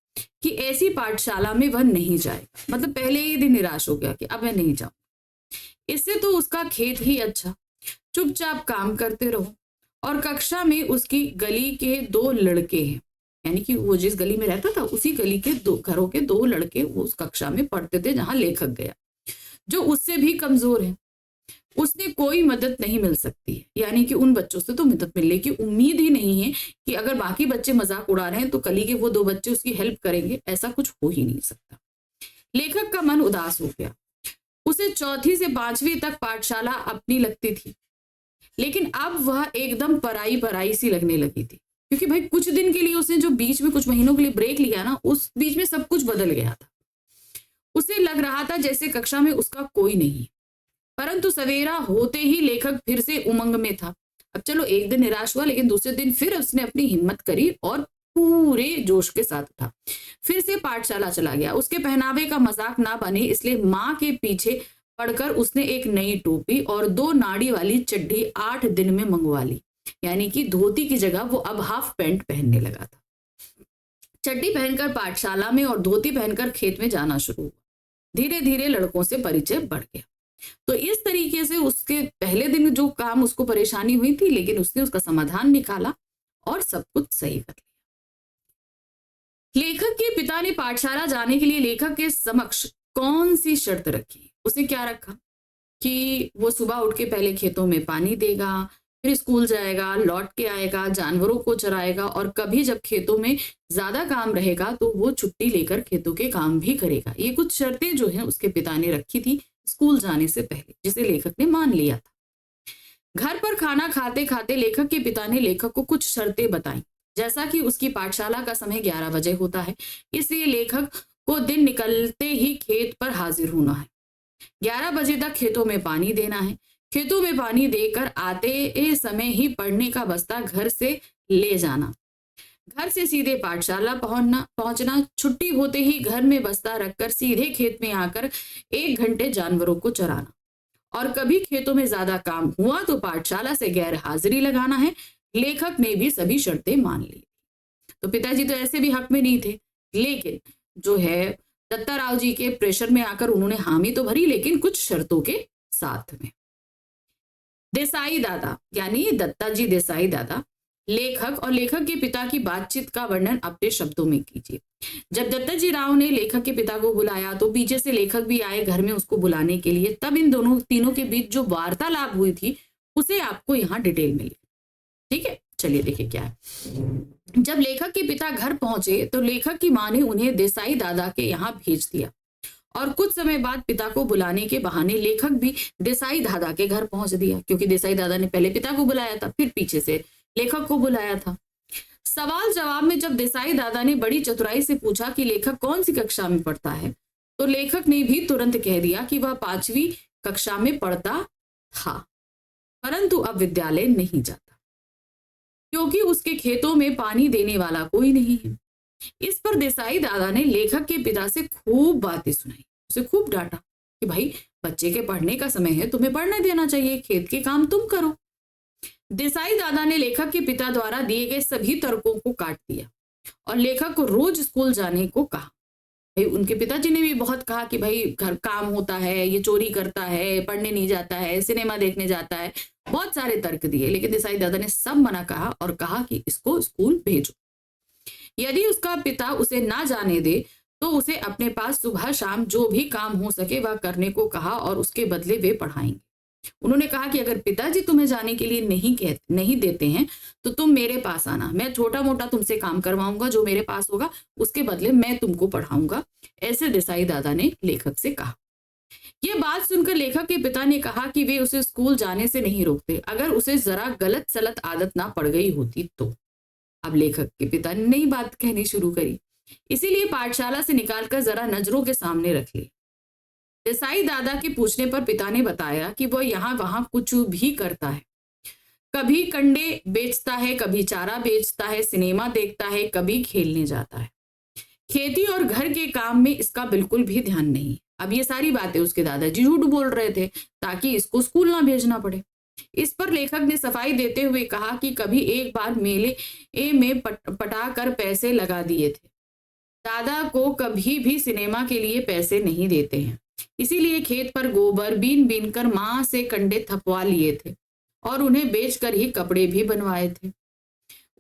कि ऐसी पाठशाला में वह नहीं जाएगा। मतलब पहले ही दिन निराश हो गया कि अब मैं नहीं जाऊं, इससे तो उसका खेत ही अच्छा, चुपचाप काम करते रहो। और कक्षा में उसकी गली के 2 लड़के हैं, यानी कि वो जिस गली में रहता था उसी गली के 2 घरों के 2 लड़के उस कक्षा में पढ़ते थे जहां लेखक गया, जो उससे भी कमजोर है। उसने कोई मदद नहीं मिल सकती है, यानी कि उन बच्चों से तो मदद मिलने की उम्मीद ही नहीं है कि अगर बाकी बच्चे मजाक उड़ा रहे हैं तो कली के वो 2 बच्चे उसकी हेल्प करेंगे, ऐसा कुछ हो ही नहीं सकता। लेखक का मन उदास हो गया। उसे 4वीं से 5वीं तक पाठशाला अपनी लगती थी, लेकिन अब वह एकदम पराई पराई सी लगने लगी थी, क्योंकि भाई कुछ दिन के लिए उसने जो बीच में कुछ महीनों के लिए ब्रेक लिया ना, उस बीच में सब कुछ बदल गया था। उसे लग रहा था जैसे कक्षा में उसका कोई नहीं। परंतु सवेरा होते ही लेखक फिर से उमंग में था। अब चलो एक दिन निराश हुआ, लेकिन दूसरे दिन फिर उसने अपनी हिम्मत करी और पूरे जोश के साथ उठा, फिर से पाठशाला चला गया। उसके पहनावे का मजाक ना बने इसलिए माँ के पीछे पढ़कर उसने एक नई टोपी और 2 नाड़ी वाली चड्ढी 8 दिन में मंगवा ली, यानी कि धोती की जगह वो अब हाफ पैंट पहनने लगा था। चड्ढी पहनकर पाठशाला में और धोती पहनकर खेत में जाना शुरू हुआ। धीरे धीरे लड़कों से परिचय बढ़ गया। तो इस तरीके से उसके पहले दिन जो काम उसको परेशानी हुई थी, लेकिन उसने उसका समाधान निकाला और सब कुछ सही कर लिया। लेखक के पिता ने पाठशाला जाने के लिए लेखक के समक्ष कौन सी शर्त रखी? उसने क्या रखा? कि वो सुबह उठ के पहले खेतों में पानी देगा, फिर स्कूल जाएगा, लौट के आएगा, जानवरों को चराएगा और कभी जब खेतों में ज्यादा काम रहेगा तो वो छुट्टी लेकर खेतों के काम भी करेगा। ये कुछ शर्तें जो हैं उसके पिता ने रखी थी स्कूल जाने से पहले, जिसे लेखक ने मान लिया था। घर पर खाना खाते खाते लेखक के पिता ने लेखक को कुछ शर्तें बताई। जैसा कि उसकी पाठशाला का समय 11 बजे होता है, इसलिए लेखक को दिन निकलते ही खेत पर हाजिर होना है। 11 बजे तक खेतों में पानी देना है। खेतों में पानी देकर आते समय ही पढ़ने का बस्ता घर से ले जाना। घर से सीधे पाठशाला पहुंचना। छुट्टी होते ही घर में बस्ता रखकर सीधे खेत में आकर 1 घंटे जानवरों को चराना। और कभी खेतों में ज्यादा काम हुआ तो पाठशाला से गैर हाजिरी लगाना है। लेखक ने भी सभी शर्तें मान ली। तो पिताजी तो ऐसे भी हक में नहीं थे, लेकिन जो है दत्ताराव जी के प्रेशर में आकर उन्होंने हामी तो भरी, लेकिन कुछ शर्तों के साथ में। देसाई दादा यानी दत्ताजी देसाई दादा, लेखक और लेखक के पिता की बातचीत का वर्णन अपने शब्दों में कीजिए। जब दत्ताजी राव ने लेखक के पिता को बुलाया तो पीछे से लेखक भी आए घर में उसको बुलाने के लिए। तब इन तीनों के बीच जो वार्तालाप हुई थी उसे आपको यहाँ डिटेल मिली। ठीक है, चलिए देखिए क्या है। जब लेखक के पिता घर पहुंचे तो लेखक की मां ने उन्हें देसाई दादा के यहाँ भेज दिया और कुछ समय बाद पिता को बुलाने के बहाने लेखक भी देसाई दादा के घर पहुंच दिया, क्योंकि देसाई दादा ने पहले पिता को बुलाया था, फिर पीछे से लेखक को बुलाया था। सवाल जवाब में जब देसाई दादा ने बड़ी चतुराई से पूछा कि लेखक कौन सी कक्षा में पढ़ता है, तो लेखक ने भी तुरंत कह दिया कि वह 5वीं कक्षा में पढ़ता था, परंतु अब विद्यालय नहीं जाता क्योंकि उसके खेतों में पानी देने वाला कोई नहीं है। इस पर देसाई दादा ने लेखक के पिता से खूब बातें सुनाई, उसे खूब डांटा कि भाई बच्चे के पढ़ने का समय है, तुम्हें पढ़ने देना चाहिए, खेत के काम तुम करो। देसाई दादा ने लेखक के पिता द्वारा दिए गए सभी तर्कों को काट दिया और लेखक को रोज स्कूल जाने को कहा। भाई उनके पिताजी ने भी बहुत कहा कि भाई घर काम होता है, ये चोरी करता है, पढ़ने नहीं जाता है, सिनेमा देखने जाता है, बहुत सारे तर्क दिए, लेकिन देसाई दादा ने सब मना कहा और कहा कि इसको स्कूल भेजो। यदि उसका पिता उसे ना जाने दे तो उसे अपने पास सुबह शाम जो भी काम हो सके वह करने को कहा और उसके बदले वे पढ़ाएंगे। उन्होंने कहा कि अगर पिताजी तुम्हें जाने के लिए नहीं देते हैं तो तुम मेरे पास आना, मैं छोटा मोटा तुमसे काम करवाऊंगा, जो मेरे पास होगा उसके बदले मैं तुमको पढ़ाऊंगा, ऐसे देसाई दादा ने लेखक से कहा। यह बात सुनकर लेखक के पिता ने कहा कि वे उसे स्कूल जाने से नहीं रोकते, अगर उसे जरा गलत सलत आदत ना पड़ गई होती तो। अब लेखक के पिता ने नई बात कहनी शुरू करी, इसीलिए पाठशाला से निकालकर जरा नजरों के सामने रख ली। देसाई दादा के पूछने पर पिता ने बताया कि वह यहाँ वहां कुछ भी करता है, कभी कंडे बेचता है, कभी चारा बेचता है, सिनेमा देखता है, कभी खेलने जाता है। खेती और घर के काम में इसका बिल्कुल भी ध्यान नहीं। अब ये सारी बातें उसके दादाजी झूठ बोल रहे थे ताकि इसको स्कूल ना भेजना पड़े। इस पर लेखक ने सफाई देते हुए कहा कि कभी एक बार मेले में पटा कर पैसे लगा दिए थे। दादा को कभी भी सिनेमा के लिए पैसे नहीं देते हैं, इसीलिए खेत पर गोबर बीन कर मां से कंडे थपवा लिए थे और उन्हें बेचकर ही कपड़े भी बनवाए थे।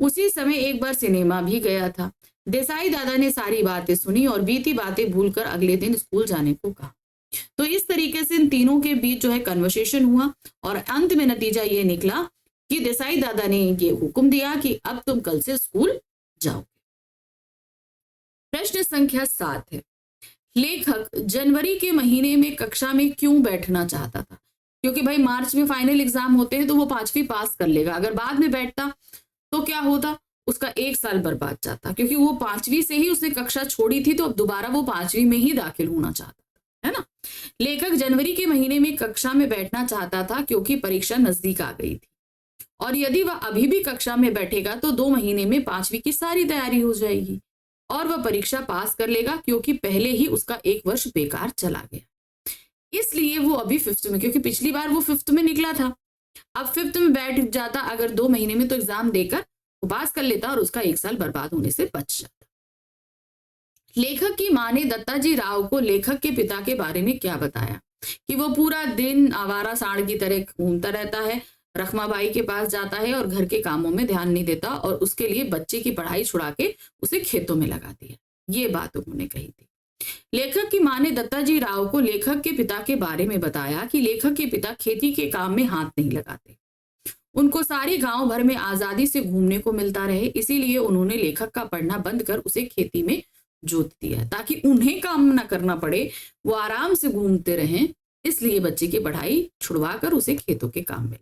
उसी समय एक बार सिनेमा भी गया था। देसाई दादा ने सारी बातें सुनी और बीती बातें भूलकर अगले दिन स्कूल जाने को कहा। तो इस तरीके से इन तीनों के बीच जो है कन्वर्सेशन हुआ और अंत में नतीजा ये निकला कि देसाई दादा ने ये हुक्म दिया कि अब तुम कल से स्कूल जाओगे। प्रश्न संख्या 7 है, लेखक जनवरी के महीने में कक्षा में क्यों बैठना चाहता था? क्योंकि भाई मार्च में फाइनल एग्जाम होते हैं तो वो 5वीं पास कर लेगा, अगर बाद में बैठता तो क्या होता, उसका 1 साल बर्बाद जाता, क्योंकि वो 5वीं से ही उसने कक्षा छोड़ी थी तो अब दोबारा वो 5वीं में ही दाखिल होना चाहता था, है ना। लेखक जनवरी के महीने में कक्षा में बैठना चाहता था क्योंकि परीक्षा नजदीक आ गई थी और यदि वह अभी भी कक्षा में बैठेगा तो 2 महीने में 5वीं की सारी तैयारी हो जाएगी और वह परीक्षा पास कर लेगा, क्योंकि पहले ही उसका 1 वर्ष बेकार चला गया। इसलिए वो अभी 5th में, क्योंकि पिछली बार वो 5th में निकला था, अब 5th में बैठ जाता अगर 2 महीने में तो एग्जाम देकर वो पास कर लेता और उसका 1 साल बर्बाद होने से बच जाता। लेखक की मां ने दत्ताजी राव को लेखक के पिता के बारे में क्या बताया कि वो पूरा दिन आवारा सांड की तरह घूमता रहता है, रखमाबाई के पास जाता है और घर के कामों में ध्यान नहीं देता और उसके लिए बच्चे की पढ़ाई छुड़ा के उसे खेतों में लगा दिया। ये बात उन्होंने कही थी। लेखक की मां ने दत्ताजी राव को लेखक के पिता के बारे में बताया कि लेखक के पिता खेती के काम में हाथ नहीं लगाते। उनको सारी गांव भर में आजादी से घूमने को मिलता रहे, इसीलिए उन्होंने लेखक का पढ़ना बंद कर उसे खेती में जोत दिया ताकि उन्हें काम न करना पड़े, वो आराम से घूमते रहें। इसलिए बच्चे की पढ़ाई छुड़वा कर उसे खेतों के काम में।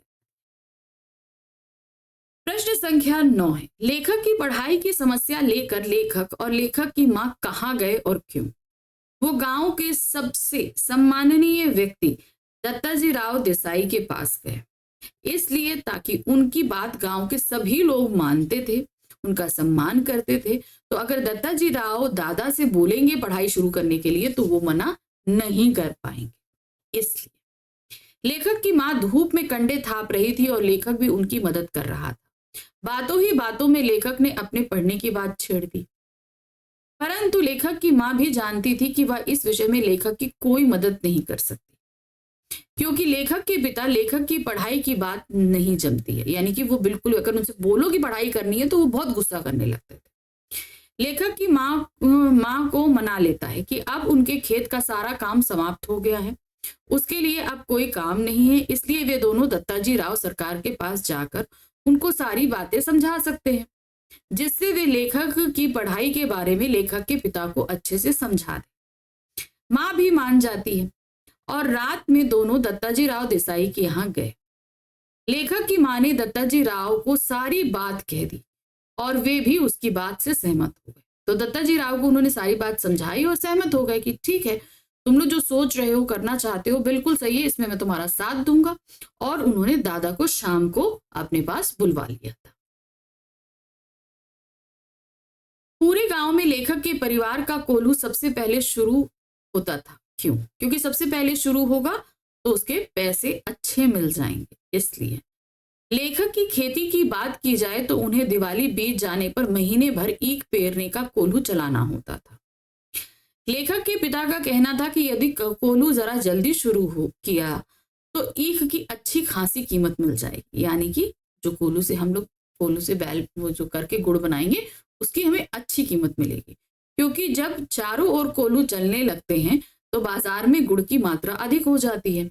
प्रश्न संख्या 9 है, लेखक की पढ़ाई की समस्या लेकर लेखक और लेखक की मां कहाँ गए और क्यों? वो गांव के सबसे सम्माननीय व्यक्ति दत्ताजी राव देसाई के पास गए, इसलिए ताकि उनकी बात गांव के सभी लोग मानते थे, उनका सम्मान करते थे। तो अगर दत्ताजी राव दादा से बोलेंगे पढ़ाई शुरू करने के लिए तो वो मना नहीं कर पाएंगे। इसलिए लेखक की मां धूप में कंडे थाप रही थी और लेखक भी उनकी मदद कर रहा था। बातों ही बातों में लेखक ने अपने पढ़ने की बात छेड़ दी, परंतु लेखक की मां भी जानती थी कि वह इस विषय में लेखक की कोई मदद नहीं कर सकती, क्योंकि लेखक के पिता लेखक की पढ़ाई की बात नहीं जमती है। यानी कि वो बिल्कुल, अगर उनसे बोलो कि पढ़ाई करनी है तो वो बहुत गुस्सा करने लगते थे। लेखक की मां को मना लेता है कि अब उनके खेत का सारा काम समाप्त हो गया है, उसके लिए अब कोई काम नहीं है। इसलिए वे दोनों दत्ताजी राव सरकार के पास जाकर उनको सारी बातें समझा सकते हैं, जिससे वे लेखक की पढ़ाई के बारे में लेखक के पिता को अच्छे से समझा दें। मां भी मान जाती है और रात में दोनों दत्ताजी राव देसाई के यहाँ गए। लेखक की मां ने दत्ताजी राव को सारी बात कह दी और वे भी उसकी बात से सहमत हो गए। तो दत्ताजी राव को उन्होंने सारी बात समझाई और सहमत हो गए कि ठीक है, तुम लोग जो सोच रहे हो, करना चाहते हो, बिल्कुल सही है, इसमें मैं तुम्हारा साथ दूंगा। और उन्होंने दादा को शाम को अपने पास बुलवा लिया था। पूरे गांव में लेखक के परिवार का कोल्हू सबसे पहले शुरू होता था। क्यों? क्योंकि सबसे पहले शुरू होगा तो उसके पैसे अच्छे मिल जाएंगे। इसलिए लेखक की खेती की बात की जाए तो उन्हें दिवाली बीत जाने पर महीने भर ईख पेरने का कोल्हू चलाना होता था। लेखक के पिता का कहना था कि यदि कोल्हू जरा जल्दी शुरू हो किया तो ईख की अच्छी खासी कीमत मिल जाएगी। यानी कि जो कोल्हू से हम लोग कोल्हू से बैल वो जो करके गुड़ बनाएंगे उसकी हमें अच्छी कीमत मिलेगी, क्योंकि जब चारों ओर कोल्हू चलने लगते हैं तो बाजार में गुड़ की मात्रा अधिक हो जाती है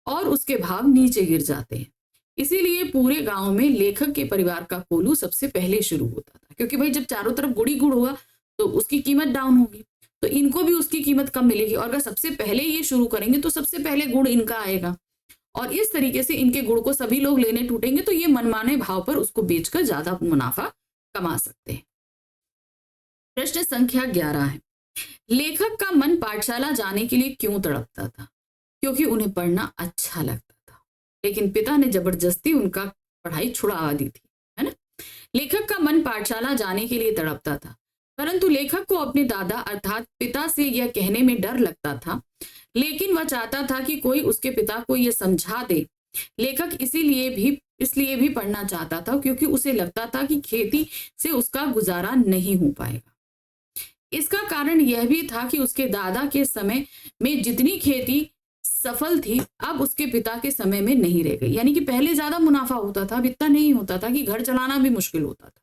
और उसके भाव नीचे गिर जाते हैं। इसीलिए पूरे गांव में लेखक के परिवार का कोल्हू सबसे पहले शुरू होता था, क्योंकि भाई जब चारों तरफ गुड़ ही गुड़ होगा तो उसकी कीमत डाउन होगी, तो इनको भी उसकी कीमत कम मिलेगी। और अगर सबसे पहले ये शुरू करेंगे तो सबसे पहले गुड़ इनका आएगा और इस तरीके से इनके गुड़ को सभी लोग लेने टूटेंगे, तो ये मनमाने भाव पर उसको बेचकर ज्यादा मुनाफा कमा सकते हैं। प्रश्न संख्या 11 है, लेखक का मन पाठशाला जाने के लिए क्यों तड़पता था? क्योंकि उन्हें पढ़ना अच्छा लगता था, लेकिन पिता ने जबरदस्ती उनका पढ़ाई छुड़वा दी थी, है ना। लेखक का मन पाठशाला जाने के लिए तड़पता था, परंतु लेखक को अपने दादा अर्थात पिता से यह कहने में डर लगता था, लेकिन वह चाहता था कि कोई उसके पिता को यह समझा दे। लेखक इसलिए भी पढ़ना चाहता था क्योंकि उसे लगता था कि खेती से उसका गुजारा नहीं हो पाएगा। इसका कारण यह भी था कि उसके दादा के समय में जितनी खेती सफल थी अब उसके पिता के समय में नहीं रह गई। यानी कि पहले ज्यादा मुनाफा होता था, अब इतना नहीं होता था कि घर चलाना भी मुश्किल होता था।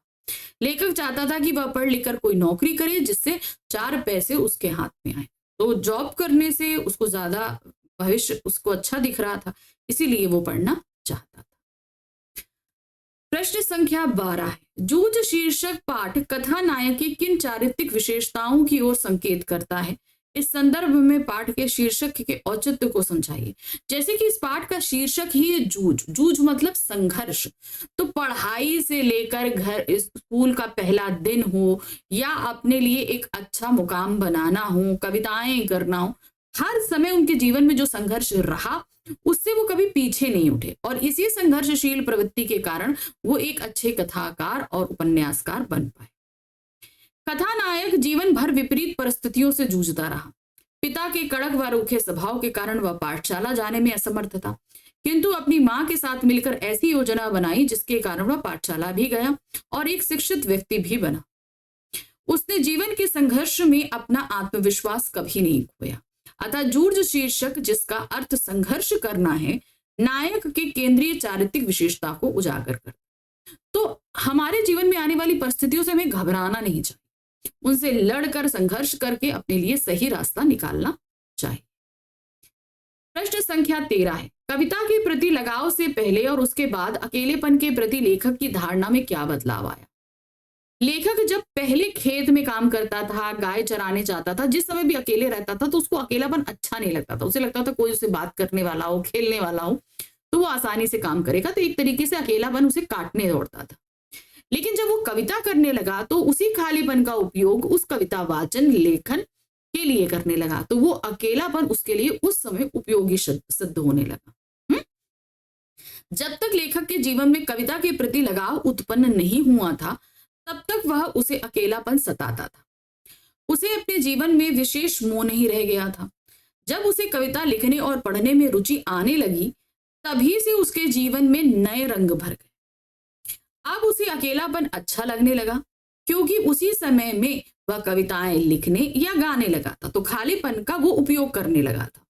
लेखक चाहता था कि वह पढ़ लिख कर कोई नौकरी करे जिससे 4 पैसे उसके हाथ में आए। तो जॉब करने से उसको ज्यादा भविष्य उसको अच्छा दिख रहा था, इसीलिए वो पढ़ना चाहता था। प्रश्न संख्या 12 है, जूझ शीर्षक पाठ कथा नायक की किन चारित्रिक विशेषताओं की ओर संकेत करता है? इस संदर्भ में पाठ के शीर्षक के औचित्य को समझाइए। जैसे कि इस पाठ का शीर्षक ही है जूझ। जूझ मतलब संघर्ष। तो पढ़ाई से लेकर घर स्कूल का पहला दिन हो या अपने लिए एक अच्छा मुकाम बनाना हो, कविताएं करना हो, हर समय उनके जीवन में जो संघर्ष रहा उससे वो कभी पीछे नहीं उठे और इसी संघर्षशील प्रवृत्ति के कारण वो एक अच्छे कथाकार और उपन्यासकार बन पाए। कथानायक जीवन भर विपरीत परिस्थितियों से जूझता रहा। पिता के कड़क व रूखे स्वभाव के कारण वह पाठशाला जाने में असमर्थ था, किंतु अपनी मां के साथ मिलकर ऐसी योजना बनाई जिसके कारण वह पाठशाला भी गया और एक शिक्षित व्यक्ति भी बना। उसने जीवन के संघर्ष में अपना आत्मविश्वास कभी नहीं खोया। अतः जूझ शीर्षक, जिसका अर्थ संघर्ष करना है, नायक के केंद्रीय चारित्रिक विशेषता को उजागर करता। तो हमारे जीवन में आने वाली परिस्थितियों से हमें घबराना नहीं चाहिए। उनसे लड़कर संघर्ष करके अपने लिए सही रास्ता निकालना चाहिए। प्रश्न संख्या 13 है, कविता के प्रति लगाव से पहले और उसके बाद अकेलेपन के प्रति लेखक की धारणा में क्या बदलाव आया? लेखक जब पहले खेत में काम करता था, गाय चराने जाता था, जिस समय भी अकेले रहता था तो उसको अकेलापन अच्छा नहीं लगता था। उसे लगता था कोई उसे बात करने वाला हो, खेलने वाला हो तो वो आसानी से काम करेगा। तो एक तरीके से अकेलापन उसे काटने दौड़ता था। लेकिन जब वो कविता करने लगा तो उसी खालीपन का उपयोग उस कविता वाचन लेखन के लिए करने लगा। तो वो अकेलापन उसके लिए उस समय उपयोगी सिद्ध होने लगा। जब तक लेखक के जीवन में कविता के प्रति लगाव उत्पन्न नहीं हुआ था तब तक वह उसे अकेलापन सताता था। उसे अपने जीवन में विशेष मोह नहीं रह गया था। जब उसे कविता लिखने और पढ़ने में रुचि आने लगी तभी से उसके जीवन में नए रंग भर गए। अब उसे अकेलापन अच्छा लगने लगा क्योंकि उसी समय में वह कविताएं लिखने या गाने लगा था, तो खालीपन का वो उपयोग करने लगा था।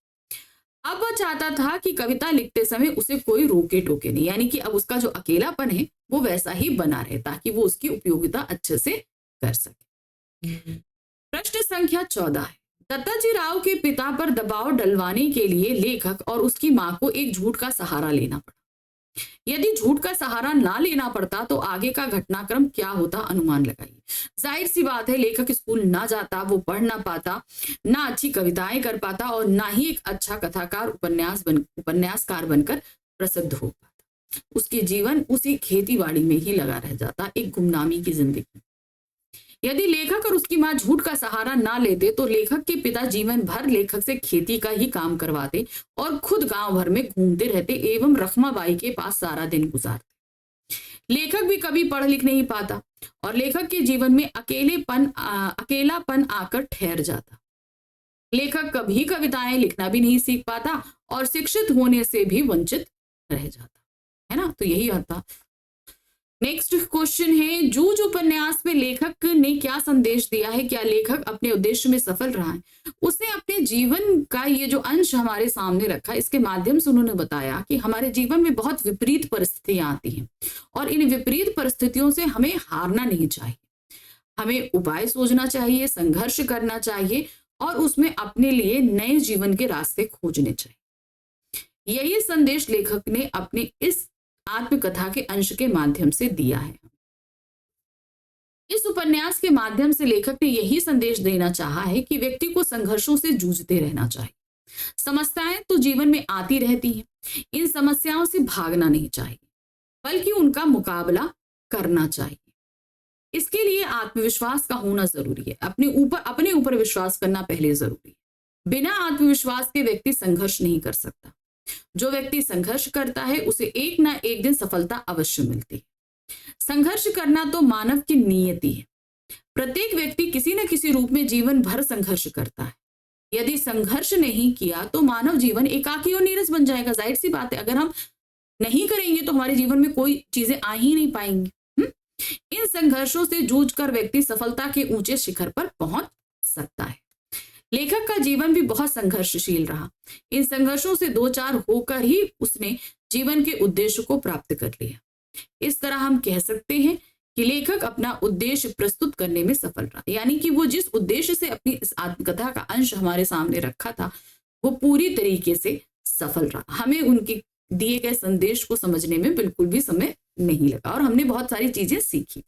अब वह चाहता था कि कविता लिखते समय उसे कोई रोके टोके नहीं, यानी कि अब उसका जो अकेलापन है वो वैसा ही बना रहे ताकि वो उसकी उपयोगिता अच्छे से कर सके। प्रश्न संख्या 14 है, दत्ताजी राव के पिता पर दबाव डलवाने के लिए लेखक और उसकी मां को एक झूठ का सहारा लेना पड़ा। यदि झूठ का सहारा ना लेना पड़ता तो आगे का घटनाक्रम क्या होता, अनुमान लगाइए। जाहिर सी बात है, लेखक स्कूल ना जाता, वो पढ़ ना पाता, ना अच्छी कविताएं कर पाता और ना ही एक अच्छा कथाकार उपन्यासकार बनकर प्रसिद्ध हो पाता। उसके जीवन उसी खेतीबाड़ी में ही लगा रह जाता, एक गुमनामी की जिंदगी। यदि लेखक और उसकी मां झूठ का सहारा ना लेते तो लेखक के पिता जीवन भर लेखक से खेती का ही काम करवाते और खुद गांव भर में घूमते रहते एवं रखमाबाई के पास सारा दिन गुजारते। लेखक भी कभी पढ़ लिख नहीं पाता और लेखक के जीवन में अकेलापन आकर ठहर जाता। लेखक कभी कविताएं लिखना भी नहीं सीख पाता और शिक्षित होने से भी वंचित रह जाता, है ना। तो यही आता। नेक्स्ट क्वेश्चन है, जूझ उपन्यास में लेखक ने क्या संदेश दिया है? क्या लेखक अपने उद्देश्य में सफल रहा है? उसने अपने जीवन का ये जो अंश हमारे सामने रखा, इसके माध्यम से उन्होंने बताया कि हमारे जीवन में बहुत विपरीत परिस्थितियां आती हैं और इन विपरीत परिस्थितियों से हमें हारना नहीं चाहिए। हमें उपाय सोचना चाहिए, संघर्ष करना चाहिए और उसमें अपने लिए नए जीवन के रास्ते खोजने चाहिए। यही संदेश लेखक ने अपने इस आत्मकथा के अंश के माध्यम से दिया है। इस उपन्यास के माध्यम से लेखक ने यही संदेश देना चाहा है कि व्यक्ति को संघर्षों से जूझते रहना चाहिए। समस्याएं तो जीवन में आती रहती हैं, इन समस्याओं से भागना नहीं चाहिए बल्कि उनका मुकाबला करना चाहिए। इसके लिए आत्मविश्वास का होना जरूरी है। अपने ऊपर विश्वास करना पहले जरूरी है। बिना आत्मविश्वास के व्यक्ति संघर्ष नहीं कर सकता। जो व्यक्ति संघर्ष करता है उसे एक ना एक दिन सफलता अवश्य मिलती है। संघर्ष करना तो मानव की नियति है। प्रत्येक व्यक्ति किसी न किसी रूप में जीवन भर संघर्ष करता है। यदि संघर्ष नहीं किया तो मानव जीवन एकाकी और नीरस बन जाएगा। जाहिर सी बात है, अगर हम नहीं करेंगे तो हमारे जीवन में कोई चीजें आ ही नहीं पाएंगी। इन संघर्षों से जूझकर व्यक्ति सफलता के ऊंचे शिखर पर पहुंच सकता है। लेखक का जीवन भी बहुत संघर्षशील रहा। इन संघर्षों से दो चार होकर ही उसने जीवन के उद्देश्य को प्राप्त कर लिया। इस तरह हम कह सकते हैं कि लेखक अपना उद्देश्य प्रस्तुत करने में सफल रहा, यानी कि वो जिस उद्देश्य से अपनी इस आत्मकथा का अंश हमारे सामने रखा था वो पूरी तरीके से सफल रहा। हमें उनके दिए गए संदेश को समझने में बिल्कुल भी समय नहीं लगा और हमने बहुत सारी चीजें सीखी।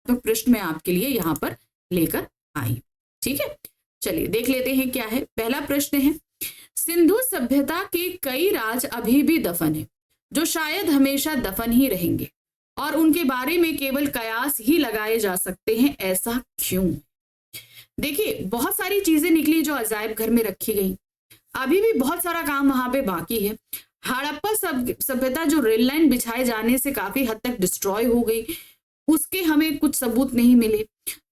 तो प्रश्न मैं आपके लिए यहाँ पर लेकर आई, ठीक है। चलिए देख लेते हैं क्या है। पहला प्रश्न है, सिंधु सभ्यता के कई राज अभी भी दफन है जो शायद हमेशा दफन ही रहेंगे और उनके बारे में केवल कयास ही लगाए जा सकते हैं, ऐसा क्यों? देखिए, बहुत सारी चीजें निकली जो अजायब घर में रखी गई। अभी भी बहुत सारा काम वहां पे बाकी है। हड़प्पा सभ्यता जो रेल लाइन बिछाए जाने से काफी हद तक डिस्ट्रॉय हो गई, उसके हमें कुछ सबूत नहीं मिले।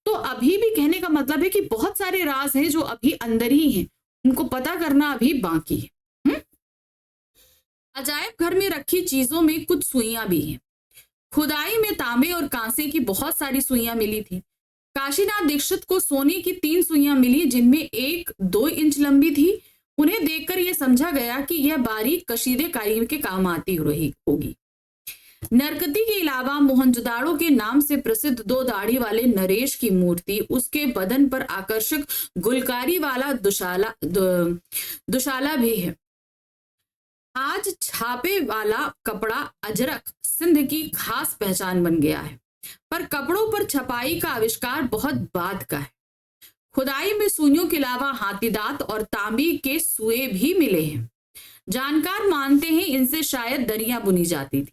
तो अभी भी कहने का मतलब है कि बहुत सारे राज हैं जो अभी अंदर ही हैं, उनको पता करना अभी बाकी है। अजायब घर में रखी चीजों में कुछ सुइयां भी हैं। खुदाई में तांबे और कांसे की बहुत सारी सुइयां मिली थी। काशीनाथ दीक्षित को सोने की 3 सुइयां मिली जिनमें एक 2 इंच लंबी थी उन्हें देखकर यह समझा गया कि यह बारीक कशीदे कारीगर के काम आती रही होगी। नरकती के अलावा मोहनजोदाड़ो के नाम से प्रसिद्ध 2 दाढ़ी वाले नरेश की मूर्ति, उसके बदन पर आकर्षक गुलकारी वाला दुशाला भी है। आज छापे वाला कपड़ा अजरक सिंध की खास पहचान बन गया है, पर कपड़ों पर छपाई का आविष्कार बहुत बाद का है। खुदाई में सुइयों के अलावा हाथीदांत और तांबी के सुए भी मिले हैं। जानकार मानते हैं इनसे शायद दरियां बुनी जाती थी,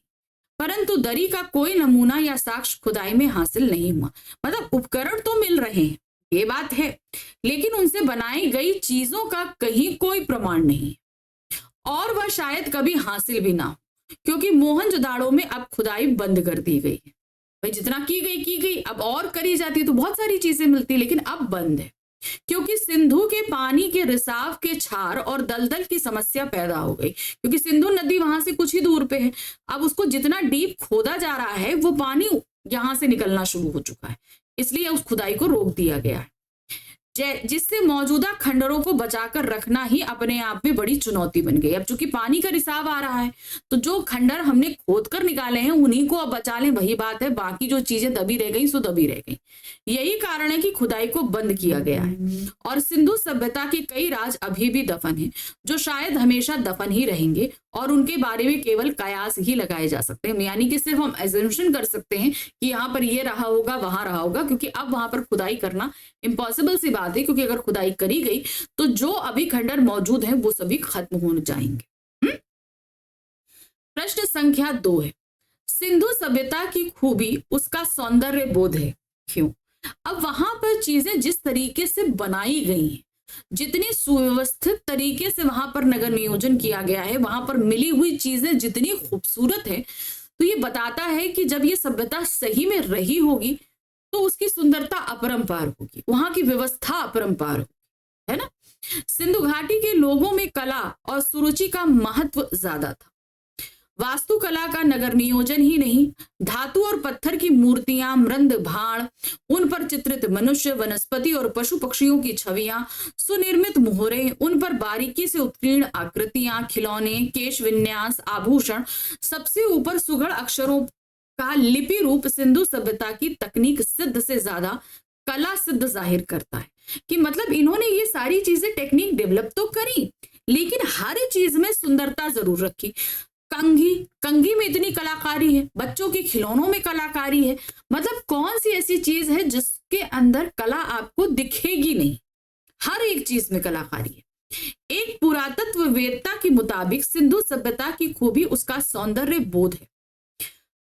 परंतु दरी का कोई नमूना या साक्ष्य खुदाई में हासिल नहीं हुआ। मतलब उपकरण तो मिल रहे हैं, ये बात है, लेकिन उनसे बनाई गई चीजों का कहीं कोई प्रमाण नहीं, और वह शायद कभी हासिल भी ना हो, क्योंकि मोहनजोदाड़ो में अब खुदाई बंद कर दी गई है। भाई जितना की गई, अब और करी जाती तो बहुत सारी चीजें मिलती, लेकिन अब बंद है, क्योंकि सिंधु के पानी के रिसाव के क्षार और दलदल की समस्या पैदा हो गई। क्योंकि सिंधु नदी वहां से कुछ ही दूर पे है, अब उसको जितना डीप खोदा जा रहा है वो पानी यहां से निकलना शुरू हो चुका है, इसलिए उस खुदाई को रोक दिया गया है, जिससे मौजूदा खंडरों को बचाकर रखना ही अपने आप में बड़ी चुनौती बन गई। अब चूंकि पानी का रिसाव आ रहा है, तो जो खंडर हमने खोद कर निकाले हैं उन्हीं को अब बचा लें, वही बात है। बाकी जो चीजें दबी रह गई सो दबी रह गई। यही कारण है कि खुदाई को बंद किया गया है, और सिंधु सभ्यता के कई राज अभी भी दफन हैं, जो शायद हमेशा दफन ही रहेंगे, और उनके बारे में केवल कयास ही लगाए जा सकते हैं। यानी कि सिर्फ हम एजम्पशन कर सकते हैं कि यहाँ पर ये रहा होगा, वहां रहा होगा, क्योंकि अब वहां पर खुदाई करना इम्पॉसिबल सी बात है, क्योंकि अगर खुदाई करी गई तो जो अभी खंडर मौजूद हैं वो सभी खत्म हो जाएंगे। प्रश्न संख्या 2 है, सिंधु सभ्यता की खूबी उसका सौंदर्य बोध है, क्यों? अब वहां पर चीजें जिस तरीके से बनाई गई हैं, जितनी सुव्यवस्थित तरीके से वहां पर नगर नियोजन किया गया है, वहां पर मिली हुई चीजें जितनी खूबसूरत है, तो ये बताता है कि जब ये सभ्यता सही में रही होगी तो उसकी सुंदरता अपरंपार होगी, वहां की व्यवस्था अपरंपार होगी, है ना। सिंधु घाटी के लोगों में कला और सुरुचि का महत्व ज्यादा था। वास्तुकला का नगर नियोजन ही नहीं, धातु और पत्थर की मूर्तियां, मृंद भाण, उन पर चित्रित मनुष्य, वनस्पति और पशु पक्षियों की छवियां, सुनिर्मित मोहरे, उन पर बारीकी से उत्कीर्ण आकृतियां, खिलौने, केश विन्यास, आभूषण, सबसे ऊपर सुघड़ अक्षरों का लिपि रूप सिंधु सभ्यता की तकनीक सिद्ध से ज्यादा कला सिद्ध जाहिर करता है। कि मतलब इन्होंने ये सारी चीजें टेक्निक डेवलप तो करी, लेकिन हर चीज में सुंदरता जरूर रखी। कंघी में इतनी कलाकारी है, बच्चों के खिलौनों में कलाकारी है, मतलब कौन सी ऐसी चीज है जिसके अंदर कला आपको दिखेगी नहीं? हर एक चीज में कलाकारी है। एक पुरातत्ववेत्ता के मुताबिक सिंधु सभ्यता की खूबी उसका सौंदर्य बोध है,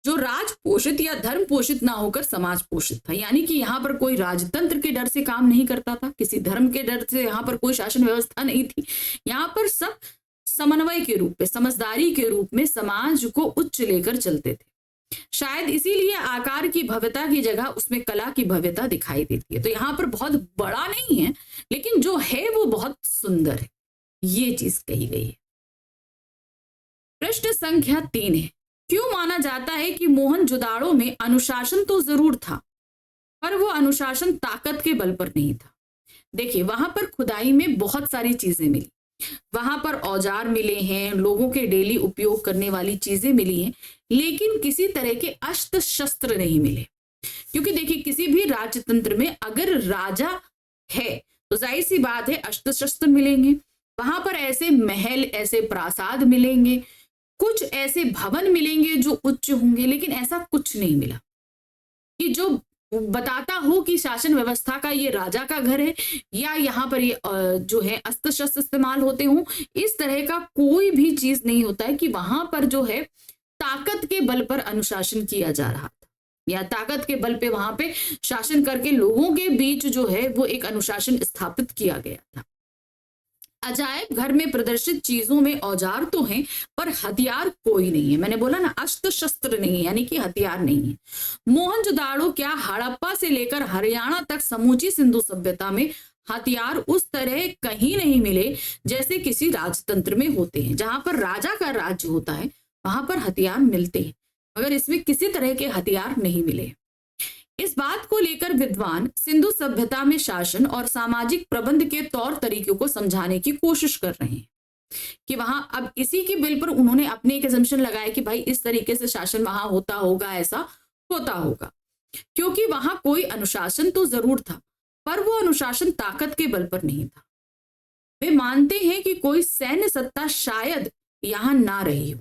जो राज पोषित या धर्म पोषित ना होकर समाज पोषित था। यानी कि यहाँ पर कोई राजतंत्र के डर से काम नहीं करता था, किसी धर्म के डर से यहाँ पर कोई शासन व्यवस्था नहीं थी। यहाँ पर सब समन्वय के रूप में, समझदारी के रूप में समाज को उच्च लेकर चलते थे। शायद इसीलिए आकार की भव्यता की जगह उसमें कला की भव्यता दिखाई देती है। तो यहाँ पर बहुत बड़ा नहीं है, लेकिन जो है वो बहुत सुंदर है, ये चीज कही गई है। प्रश्न संख्या 3 है, क्यों माना जाता है कि मोहनजोदाड़ो में अनुशासन तो जरूर था, पर वो अनुशासन ताकत के बल पर नहीं था? देखिए, वहां पर खुदाई में बहुत सारी चीजें मिली, वहां पर औजार मिले हैं, लोगों के डेली उपयोग करने वाली चीजें मिली हैं, लेकिन किसी तरह के अस्त्र शस्त्र नहीं मिले। क्योंकि देखिए, किसी भी राजतंत्र में अगर राजा है तो जाहिर सी बात है अस्त्र शस्त्र मिलेंगे, वहां पर ऐसे महल, ऐसे प्रासाद मिलेंगे, कुछ ऐसे भवन मिलेंगे जो उच्च होंगे, लेकिन ऐसा कुछ नहीं मिला कि जो बताता हो कि शासन व्यवस्था का ये राजा का घर है, या यहाँ पर ये जो है अस्त्र शस्त्र इस्तेमाल होते हों। इस तरह का कोई भी चीज नहीं होता है कि वहां पर जो है ताकत के बल पर अनुशासन किया जा रहा था, या ताकत के बल पे वहां पे शासन करके लोगों के बीच जो है वो एक अनुशासन स्थापित किया गया था। अजायब घर में प्रदर्शित चीजों में औजार तो हैं, पर हथियार कोई नहीं है। मैंने बोला ना, अस्त्र शस्त्र नहीं है, यानी कि हथियार नहीं है। मोहनजोदाड़ो क्या, हड़प्पा से लेकर हरियाणा तक समूची सिंधु सभ्यता में हथियार उस तरह कहीं नहीं मिले जैसे किसी राजतंत्र में होते हैं। जहां पर राजा का राज्य होता है वहां पर हथियार मिलते हैं, मगर इसमें किसी तरह के हथियार नहीं मिले। इस बात को लेकर विद्वान सिंधु सभ्यता में शासन और सामाजिक प्रबंध के तौर तरीकों को समझाने की कोशिश कर रहे हैं कि वहां अब इसी के बिल पर उन्होंने अपने एक assumption लगाया कि भाई इस तरीके से शासन वहां होता होगा, ऐसा होता होगा, क्योंकि वहां कोई अनुशासन तो जरूर था, पर वो अनुशासन ताकत के बल पर नहीं था। वे मानते हैं कि कोई सैन्य सत्ता शायद यहां ना रही हो,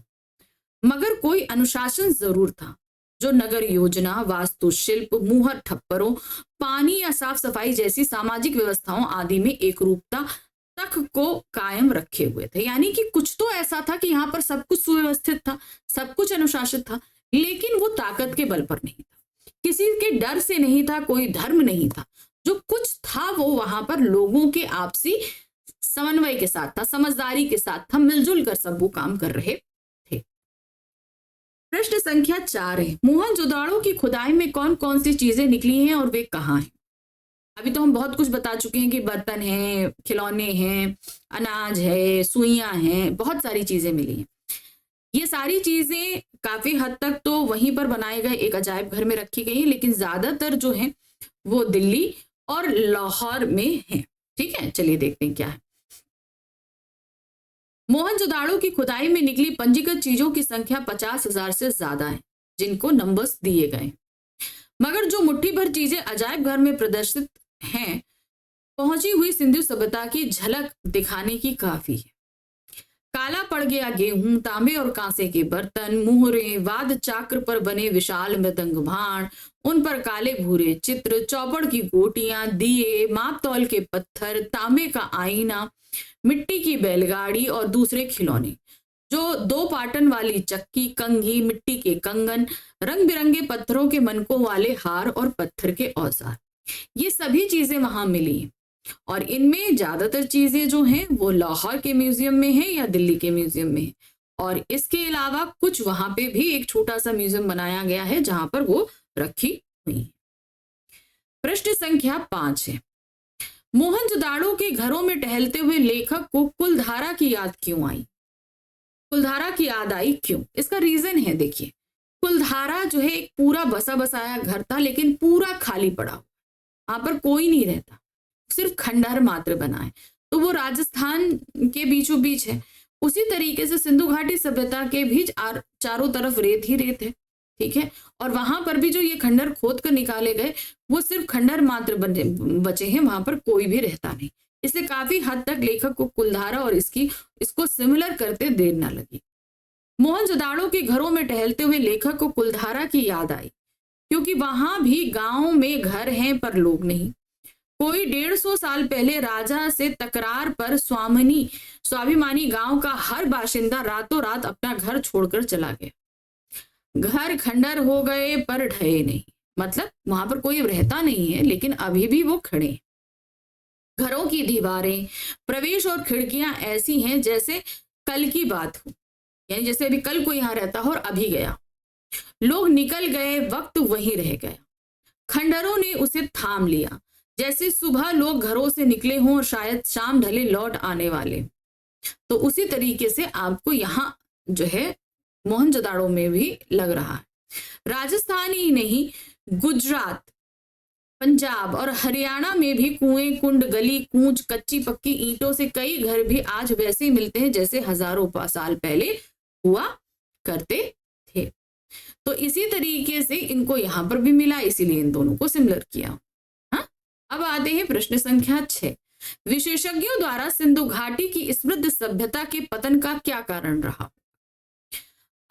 मगर कोई अनुशासन जरूर था जो नगर योजना, वास्तुशिल्प, मुहर ठप्परों, पानी या साफ सफाई जैसी सामाजिक व्यवस्थाओं आदि में एकरूपता तक को कायम रखे हुए थे। यानी कि कुछ तो ऐसा था कि यहाँ पर सब कुछ सुव्यवस्थित था, सब कुछ अनुशासित था, लेकिन वो ताकत के बल पर नहीं था, किसी के डर से नहीं था, कोई धर्म नहीं था। जो कुछ था वो वहां पर लोगों के आपसी समन्वय के साथ था, समझदारी के साथ था, मिलजुल कर सब वो काम कर रहे थे। प्रश्न संख्या 4 है, मोहनजोदाड़ो की खुदाई में कौन कौन सी चीजें निकली हैं और वे कहाँ हैं? अभी तो हम बहुत कुछ बता चुके हैं कि बर्तन हैं, खिलौने हैं, अनाज है, सुइयां हैं, बहुत सारी चीजें मिली हैं। ये सारी चीजें काफी हद तक तो वहीं पर बनाए गए एक अजायब घर में रखी गई है, लेकिन ज्यादातर जो है वो दिल्ली और लाहौर में है। ठीक है, चलिए देखते हैं क्या है। मोहनजोदाड़ो की खुदाई में निकली पंजीकृत चीजों की संख्या 50,000 से ज्यादा है, जिनको नंबर्स दिए गए, मगर जो मुट्ठी भर चीजें अजायब घर में प्रदर्शित हैं, पहुंची हुई सिंधु सभ्यता की झलक दिखाने की काफी है। काला पड़ गया गेहूं, तांबे और कांसे के बर्तन, मुहरे, वाद चाक्र पर बने विशाल मृदंग भाण, उन पर काले भूरे चित्र, चौपड़ की गोटियां, दिए, माप तौल के पत्थर, तांबे का आईना, मिट्टी की बैलगाड़ी और दूसरे खिलौने, जो 2 पाटन वाली चक्की, कंघी, मिट्टी के कंगन, रंग बिरंगे पत्थरों के मनकों वाले हार और पत्थर के औजार, ये सभी चीजें वहां मिली। और इनमें ज्यादातर चीजें जो हैं वो लाहौर के म्यूजियम में है या दिल्ली के म्यूजियम में है, और इसके अलावा कुछ वहां पे भी एक छोटा सा म्यूजियम बनाया गया है जहां पर वो रखी हुई है। प्रश्न संख्या 5 है, मोहनजोदाड़ो के घरों में टहलते हुए लेखक को कुलधारा की याद क्यों आई? कुलधारा की याद आई क्यों? इसका रीजन है, देखिए, कुलधारा जो है एक पूरा बसा बसाया घर था, लेकिन पूरा खाली पड़ा, वहां पर कोई नहीं रहता, सिर्फ खंडहर मात्र बना है। तो वो राजस्थान के बीचों बीच है। उसी तरीके से सिंधु घाटी सभ्यता के भी चारों तरफ रेत ही रेत है। ठीक है, और वहां पर भी जो ये खंडहर खोद कर निकाले गए वो सिर्फ खंडहर मात्र बचे हैं, वहां पर कोई भी रहता नहीं। इसलिए काफी हद तक लेखक को कुलधारा और इसको सिमिलर करते देर ना लगी। मोहनजोदाड़ो के घरों में टहलते हुए लेखक को कुलधारा की याद आई, क्योंकि वहां भी गांव में घर हैं पर लोग नहीं। कोई 150 साल पहले राजा से तकरार पर स्वाभिमानी गांव का हर बाशिंदा रातों रात अपना घर छोड़कर चला गया। घर खंडर हो गए पर ढहे नहीं, मतलब वहां पर कोई रहता नहीं है, लेकिन अभी भी वो खड़े हैं। घरों की दीवारें, प्रवेश और खिड़कियां ऐसी हैं जैसे कल की बात हो, यानी जैसे अभी कल कोई यहाँ रहता हो और अभी गया। लोग निकल गए, वक्त वहीं रह गया। खंडरों ने उसे थाम लिया, जैसे सुबह लोग घरों से निकले हों और शायद शाम ढले लौट आने वाले। तो उसी तरीके से आपको यहाँ जो है मोहनजोदाड़ो में भी लग रहा है। राजस्थान ही नहीं, गुजरात, पंजाब और हरियाणा में भी कुएं, कुंड, गली कूंच, कच्ची पक्की ईंटों से कई घर भी आज वैसे ही मिलते हैं जैसे हजारों साल पहले हुआ करते थे। तो इसी तरीके से इनको यहाँ पर भी मिला, इसीलिए इन दोनों को सिमिलर किया। हाँ, अब आते हैं प्रश्न संख्या 6। विशेषज्ञों द्वारा सिंधु घाटी की समृद्ध सभ्यता के पतन का क्या कारण रहा?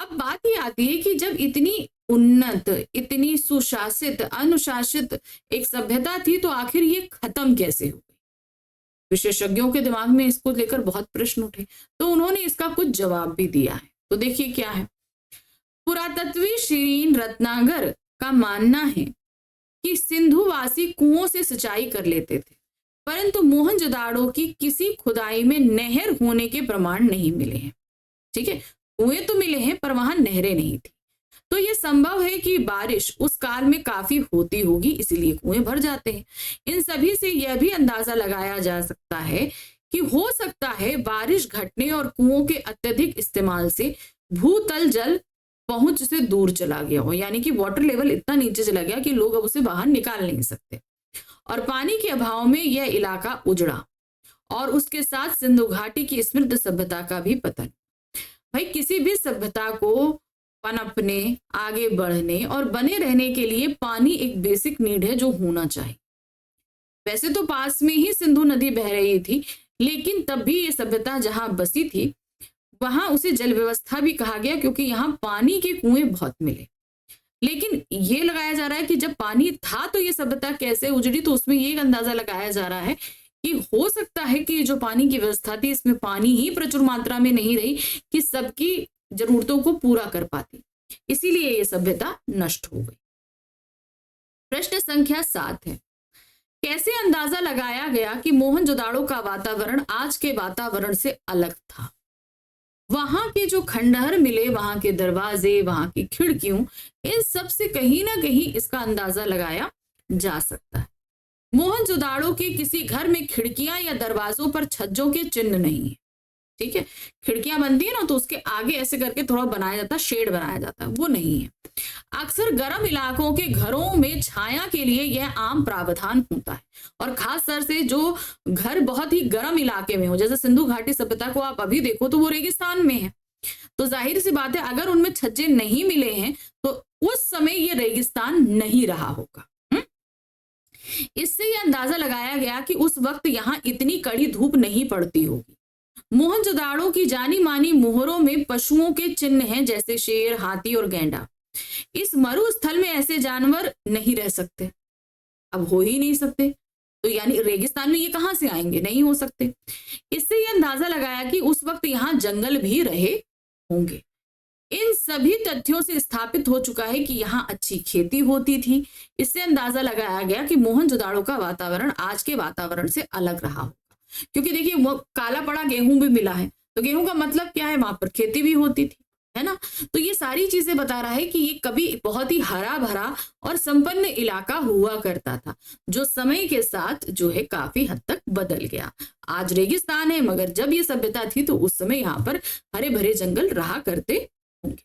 अब बात ये आती है कि जब इतनी उन्नत, इतनी सुशासित, अनुशासित एक सभ्यता थी तो आखिर ये खत्म कैसे हो गई? विशेषज्ञों के दिमाग में इसको लेकर बहुत प्रश्न उठे, तो उन्होंने इसका कुछ जवाब भी दिया है। तो देखिए क्या है। पुरातत्वी शिरीन रत्नागर का मानना है कि सिंधुवासी कुओं से सिंचाई कर लेते थे, परंतु मोहनजोदाड़ो की किसी खुदाई में नहर होने के प्रमाण नहीं मिले हैं। ठीक है, कुएं तो मिले हैं पर वहां नहरें नहीं थी। तो यह संभव है कि बारिश उस काल में काफी होती होगी, इसीलिए कुएं भर जाते हैं। इन सभी से यह भी अंदाजा लगाया जा सकता है कि हो सकता है बारिश घटने और कुओं के अत्यधिक इस्तेमाल से भूतल जल पहुंच से दूर चला गया हो, यानी कि वाटर लेवल इतना नीचे चला गया कि लोग अब उसे बाहर निकाल नहीं सकते, और पानी के अभाव में यह इलाका उजड़ा और उसके साथ सिंधु घाटी की समृद्ध सभ्यता का भी पतन। भाई किसी भी सभ्यता को पनपने, आगे बढ़ने और बने रहने के लिए पानी एक बेसिक नीड है जो होना चाहिए। वैसे तो पास में ही सिंधु नदी बह रही थी, लेकिन तब भी ये सभ्यता जहां बसी थी वहां उसे जल व्यवस्था भी कहा गया, क्योंकि यहाँ पानी के कुएं बहुत मिले। लेकिन ये लगाया जा रहा है कि जब पानी था तो ये सभ्यता कैसे उजड़ी, तो उसमें ये अंदाजा लगाया जा रहा है कि हो सकता है कि जो पानी की व्यवस्था थी इसमें पानी ही प्रचुर मात्रा में नहीं रही कि सबकी जरूरतों को पूरा कर पाती, इसीलिए ये सभ्यता नष्ट हो गई। प्रश्न संख्या 7 है, कैसे अंदाजा लगाया गया कि मोहनजोदाड़ो का वातावरण आज के वातावरण से अलग था? वहां के जो खंडहर मिले, वहां के दरवाजे, वहां की खिड़कियों, इन सब से कहीं ना कहीं इसका अंदाजा लगाया जा सकता है। मोहनजोदाड़ो के किसी घर में खिड़कियां या दरवाजों पर छज्जों के चिन्ह नहीं है, ठीक है। खिड़कियां बनती है ना तो उसके आगे ऐसे करके थोड़ा बनाया जाता है, शेड बनाया जाता है, वो नहीं है। अक्सर गर्म इलाकों के घरों में छाया के लिए यह आम प्रावधान होता है, और खास तौर से जो घर बहुत ही गर्म इलाके में हो, जैसे सिंधु घाटी सभ्यता को आप अभी देखो तो वो रेगिस्तान में है, तो जाहिर सी बात है अगर उनमें छज्जे नहीं मिले हैं तो उस समय ये रेगिस्तान नहीं रहा होगा। इससे यह अंदाजा लगाया गया कि उस वक्त यहाँ इतनी कड़ी धूप नहीं पड़ती होगी। मोहनजोदाड़ो की जानी मानी मोहरों में पशुओं के चिन्ह हैं, जैसे शेर, हाथी और गैंडा। इस मरुस्थल में ऐसे जानवर नहीं रह सकते, अब हो ही नहीं सकते, तो यानी रेगिस्तान में ये कहां से आएंगे, नहीं हो सकते। इससे यह अंदाजा लगाया कि उस वक्त यहाँ जंगल भी रहे होंगे। इन सभी तथ्यों से स्थापित हो चुका है कि यहाँ अच्छी खेती होती थी। इससे अंदाजा लगाया गया कि मोहनजोदाड़ो का वातावरण आज के वातावरण से अलग रहा होगा, क्योंकि देखिए वो काला पड़ा गेहूं भी मिला है, तो गेहूं का मतलब क्या है, वहां पर खेती भी होती थी, है ना। तो ये सारी चीजें बता रहा है कि ये कभी बहुत ही हरा भरा और संपन्न इलाका हुआ करता था, जो समय के साथ जो है काफी हद तक बदल गया। आज रेगिस्तान है, मगर जब ये सभ्यता थी तो उस समय यहाँ पर हरे भरे जंगल रहा करते होंगे।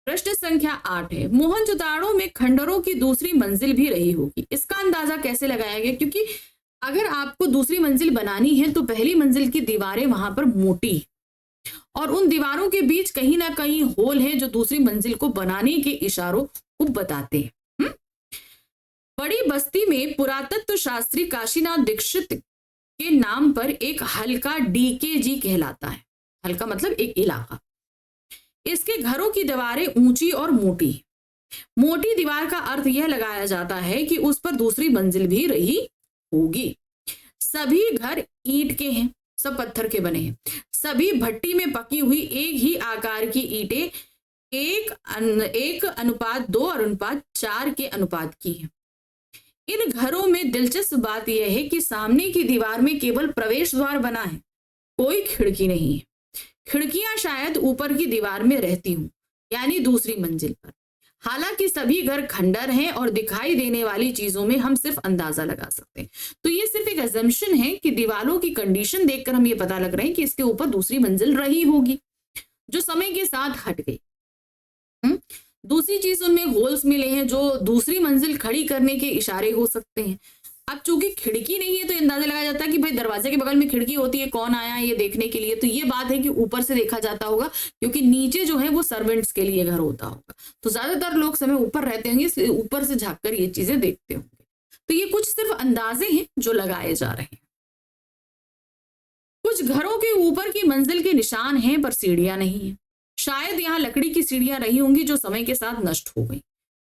प्रश्न संख्या 8 है, मोहनजोदाड़ो में खंडहरों की दूसरी मंजिल भी रही होगी। इसका अंदाजा कैसे लगाया गया, क्योंकि अगर आपको दूसरी मंजिल बनानी है तो पहली मंजिल की दीवारें वहां पर मोटी और उन दीवारों के बीच कहीं ना कहीं होल है जो दूसरी मंजिल को बनाने के इशारों को बताते हैं। बड़ी बस्ती में पुरातत्व शास्त्री काशीनाथ दीक्षित के नाम पर एक हल्का डीकेजी कहलाता है। हल्का मतलब एक इलाका। इसके घरों की दीवारें ऊंची और मोटी। मोटी दीवार का अर्थ यह लगाया जाता है कि उस पर दूसरी मंजिल भी रही होगी। सभी घर ईंट के हैं, सब पत्थर के बने हैं। सभी भट्टी में पकी हुई एक ही आकार की ईंटें 1:2 और 1:4 के अनुपात की है। इन घरों में दिलचस्प बात यह है कि सामने की दीवार में केवल प्रवेश द्वार बना है, कोई खिड़की नहीं है। खिड़कियां शायद ऊपर की दीवार में रहती हूं, यानी दूसरी मंजिल पर। हालांकि सभी घर खंडर हैं और दिखाई देने वाली चीजों में हम सिर्फ अंदाजा लगा सकते हैं। तो ये सिर्फ एक अजम्पशन है कि दीवारों की कंडीशन देखकर हम ये पता लग रहे हैं कि इसके ऊपर दूसरी मंजिल रही होगी, जो समय के साथ हट गई। दूसरी चीज, उनमें होल्स मिले हैं जो दूसरी मंजिल खड़ी करने के इशारे हो सकते हैं। अब चूंकि खिड़की नहीं है तो अंदाजा लगाया जाता है कि भाई दरवाजे के बगल में खिड़की होती है, कौन आया है ये देखने के लिए, तो ये बात है कि ऊपर से देखा जाता होगा, क्योंकि नीचे जो है वो सर्वेंट्स के लिए घर होता होगा, तो ज्यादातर लोग समय ऊपर रहते होंगे, इसलिए ऊपर से झांक कर ये चीजें देखते होंगे। तो ये कुछ सिर्फ अंदाजे हैं जो लगाए जा रहे हैं। कुछ घरों के ऊपर की मंजिल के निशान हैं पर सीढ़ियां नहीं है। शायद यहाँ लकड़ी की सीढ़ियां रही होंगी जो समय के साथ नष्ट हो गई।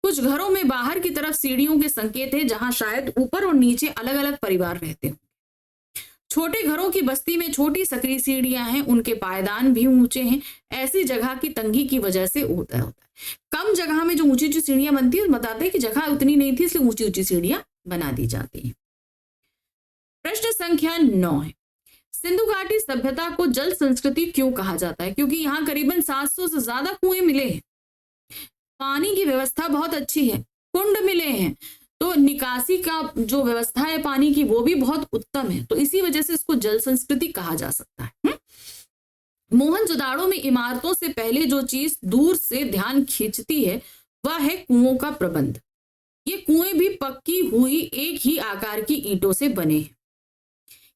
कुछ घरों में बाहर की तरफ सीढ़ियों के संकेत हैं, जहां शायद ऊपर और नीचे अलग अलग परिवार रहते हों। छोटे घरों की बस्ती में छोटी सकरी सीढ़ियां हैं, उनके पायदान भी ऊंचे हैं। ऐसी जगह की तंगी की वजह से होता है। कम जगह में जो ऊंची ऊंची सीढ़ियां बनती है, बताते हैं कि जगह उतनी नहीं थी इसलिए ऊंची ऊंची सीढ़ियां बना दी जाती हैं। प्रश्न संख्या 9 है, सिंधु घाटी सभ्यता को जल संस्कृति क्यों कहा जाता है? क्योंकि यहाँ करीबन 700 से ज्यादा कुएं मिले हैं, पानी की व्यवस्था बहुत अच्छी है, कुंड मिले हैं, तो निकासी का जो व्यवस्था है पानी की वो भी बहुत उत्तम है, तो इसी वजह से इसको जल संस्कृति कहा जा सकता है। मोहनजोदाड़ो में इमारतों से पहले जो चीज दूर से ध्यान खींचती है वह है कुओं का प्रबंध। ये कुएं भी पक्की हुई एक ही आकार की ईंटों से बने हैं।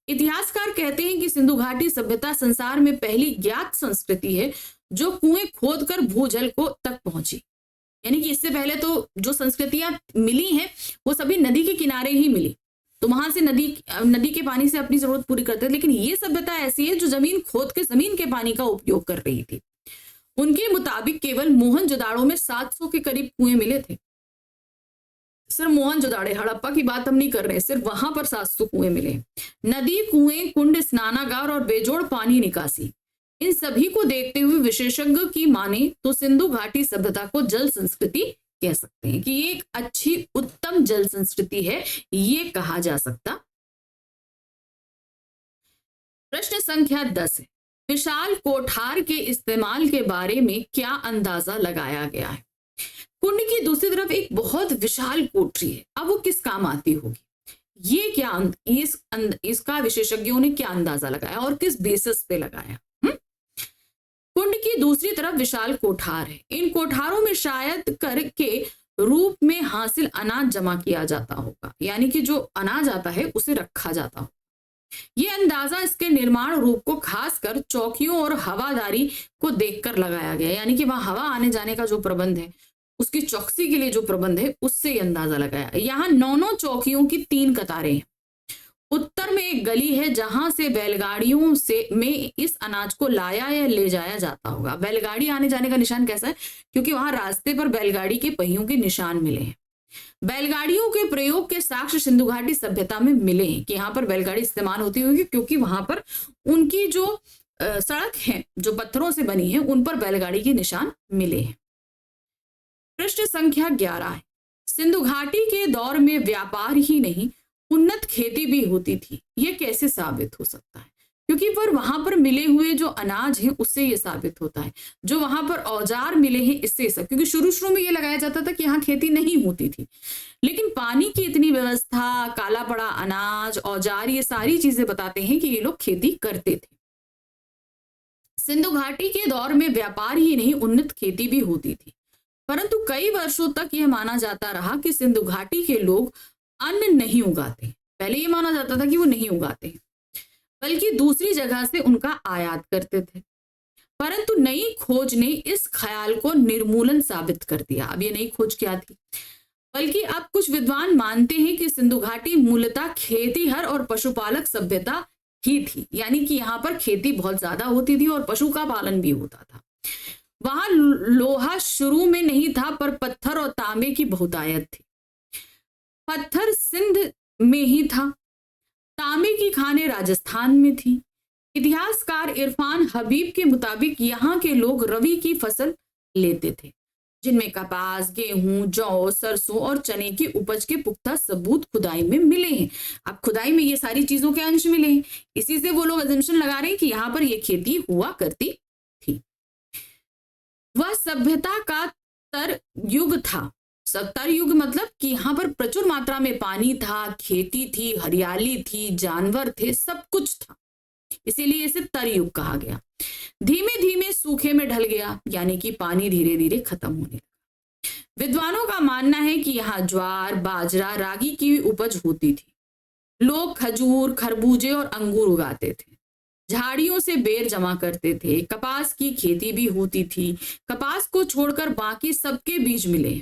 इतिहासकार कहते हैं कि सिंधु घाटी सभ्यता संसार में पहली ज्ञात संस्कृति है जो कुएं खोदकर भूजल को तक पहुंची। यानी कि इससे पहले तो जो संस्कृतियां मिली हैं वो सभी नदी के किनारे ही मिली, तो वहां से नदी के पानी से अपनी जरूरत पूरी करते थे। लेकिन ये सभ्यता ऐसी है जो जमीन खोद के जमीन के पानी का उपयोग कर रही थी। उनके मुताबिक केवल मोहनजोदाड़ो में 700 के करीब कुएं मिले थे। सिर्फ मोहनजोदाड़ो, हड़प्पा की बात हम नहीं कर रहे, सिर्फ वहां पर 700 कुएं मिले। नदी, कुएं, कुंड, स्नानागार और बेजोड़ पानी निकासी, इन सभी को देखते हुए विशेषज्ञ की माने तो सिंधु घाटी सभ्यता को जल संस्कृति कह सकते हैं कि ये एक अच्छी उत्तम जल संस्कृति है, ये कहा जा सकता। प्रश्न संख्या 10 है, विशाल कोठार के इस्तेमाल के बारे में क्या अंदाजा लगाया गया है? कुंड की दूसरी तरफ एक बहुत विशाल कोठरी है, अब वो किस काम आती होगी? ये क्या इसका विशेषज्ञों ने क्या अंदाजा लगाया और किस बेसिस पे लगाया? कुंड की दूसरी तरफ विशाल कोठार है। इन कोठारों में शायद कर के रूप में हासिल अनाज जमा किया जाता होगा, यानी कि जो अनाज आता है उसे रखा जाता होगा। ये अंदाजा इसके निर्माण रूप को खासकर चौकियों और हवादारी को देखकर लगाया गया, यानी कि वहां हवा आने जाने का जो प्रबंध है, उसकी चौकसी के लिए जो प्रबंध है, उससे अंदाजा लगाया। यहाँ 9 चौकियों की 3 कतारें हैं। उत्तर में एक गली है जहां से बैलगाड़ियों से में इस अनाज को लाया या ले जाया जाता होगा। बैलगाड़ी आने जाने का निशान कैसा है? क्योंकि वहां रास्ते पर बैलगाड़ी के पहियों के निशान मिले हैं। बैलगाड़ियों के प्रयोग के साक्ष्य सिंधु घाटी सभ्यता में मिले हैं कि यहाँ पर बैलगाड़ी इस्तेमाल होती होगी, क्योंकि वहां पर उनकी जो सड़क है जो पत्थरों से बनी है उन पर बैलगाड़ी के निशान मिले हैं। प्रश्न संख्या 11 है, सिंधु घाटी के दौर में व्यापार ही नहीं उन्नत खेती भी होती थी, ये कैसे साबित हो सकता है? क्योंकि पर वहां पर मिले हुए जो अनाज है उससे ये साबित होता है, जो वहां पर औजार मिले हैं इससे सब, क्योंकि शुरू में ये लगाया जाता था कि यहाँ खेती नहीं होती थी, लेकिन पानी की इतनी व्यवस्था, काला पड़ा अनाज, औजार, ये सारी चीजें बताते हैं कि ये लोग खेती करते थे। सिंधु घाटी के दौर में व्यापार ही नहीं उन्नत खेती भी होती थी, परंतु कई वर्षों तक यह माना जाता रहा कि सिंधु घाटी के लोग अन्न नहीं उगाते। पहले ये माना जाता था कि वो नहीं उगाते, बल्कि दूसरी जगह से उनका आयात करते थे। परंतु नई खोज ने इस ख्याल को निर्मूलन साबित कर दिया। अब ये नई खोज क्या थी? बल्कि अब कुछ विद्वान मानते हैं कि सिंधु घाटी मूलतः खेतीहर और पशुपालक सभ्यता ही थी, यानी कि यहाँ पर खेती बहुत ज्यादा होती थी और पशु का पालन भी होता था। वहां लोहा शुरू में नहीं था, पर पत्थर और तांबे की बहुतायत थी। पत्थर सिंध में ही था, तांबे की खानें राजस्थान में थी। इतिहासकार इरफान हबीब के मुताबिक यहाँ के लोग रबी की फसल लेते थे, जिनमें कपास, गेहूं, जौ, सरसों और चने की उपज के पुख्ता सबूत खुदाई में मिले हैं। अब खुदाई में ये सारी चीजों के अंश मिले हैं, इसी से वो लोग अजम्पशन लगा रहे हैं कि यहाँ पर ये खेती हुआ करती थी। वह सभ्यता का तर युग था। सत्तर युग मतलब कि यहाँ पर प्रचुर मात्रा में पानी था, खेती थी, हरियाली थी, जानवर थे, सब कुछ था, इसीलिए इसे तर युग कहा गया। धीमे धीमे सूखे में ढल गया, यानी कि पानी धीरे धीरे खत्म होने लगा। विद्वानों का मानना है कि यहाँ ज्वार, बाजरा, रागी की उपज होती थी। लोग खजूर, खरबूजे और अंगूर उगाते थे, झाड़ियों से बेर जमा करते थे, कपास की खेती भी होती थी। कपास को छोड़कर बाकी सबके बीज मिले।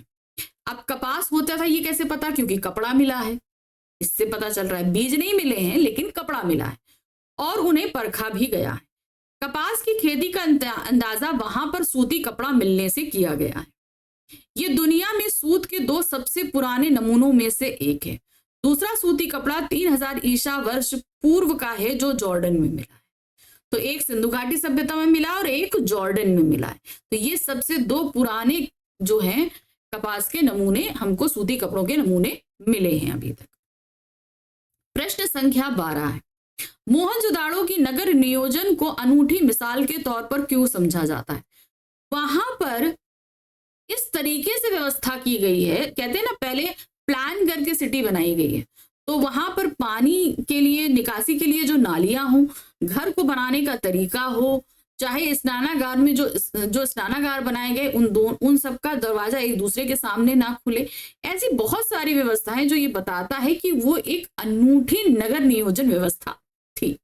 अब कपास होता था ये कैसे पता? क्योंकि कपड़ा मिला है, इससे पता चल रहा है। बीज नहीं मिले हैं लेकिन कपड़ा मिला है और उन्हें परखा भी गया है। कपास की खेती का अंदाजा वहां पर सूती कपड़ा मिलने से किया गया है। ये दुनिया में सूत के 2 सबसे पुराने नमूनों में से एक है। दूसरा सूती कपड़ा 3000 ईसा वर्ष पूर्व का है जो जॉर्डन में मिला है। तो एक सिंधु घाटी सभ्यता में मिला और एक जॉर्डन में मिला है। तो ये सबसे 2 पुराने जो हैं कपास के नमूने, हमको सूती कपड़ों के नमूने मिले हैं अभी तक। प्रश्न संख्या 12 है, मोहनजोदाड़ो की नगर नियोजन को अनूठी मिसाल के तौर पर क्यों समझा जाता है? वहां पर इस तरीके से व्यवस्था की गई है, कहते हैं ना पहले प्लान करके सिटी बनाई गई है, तो वहां पर पानी के लिए, निकासी के लिए जो नालियां हो, घर को बनाने का तरीका हो, चाहे स्नानागार में जो स्नानागार बनाए गए उन सब का दरवाजा एक दूसरे के सामने ना खुले। ऐसी बहुत सारी व्यवस्थाएं जो ये बताता है कि वो एक अनूठी नगर नियोजन व्यवस्था थी।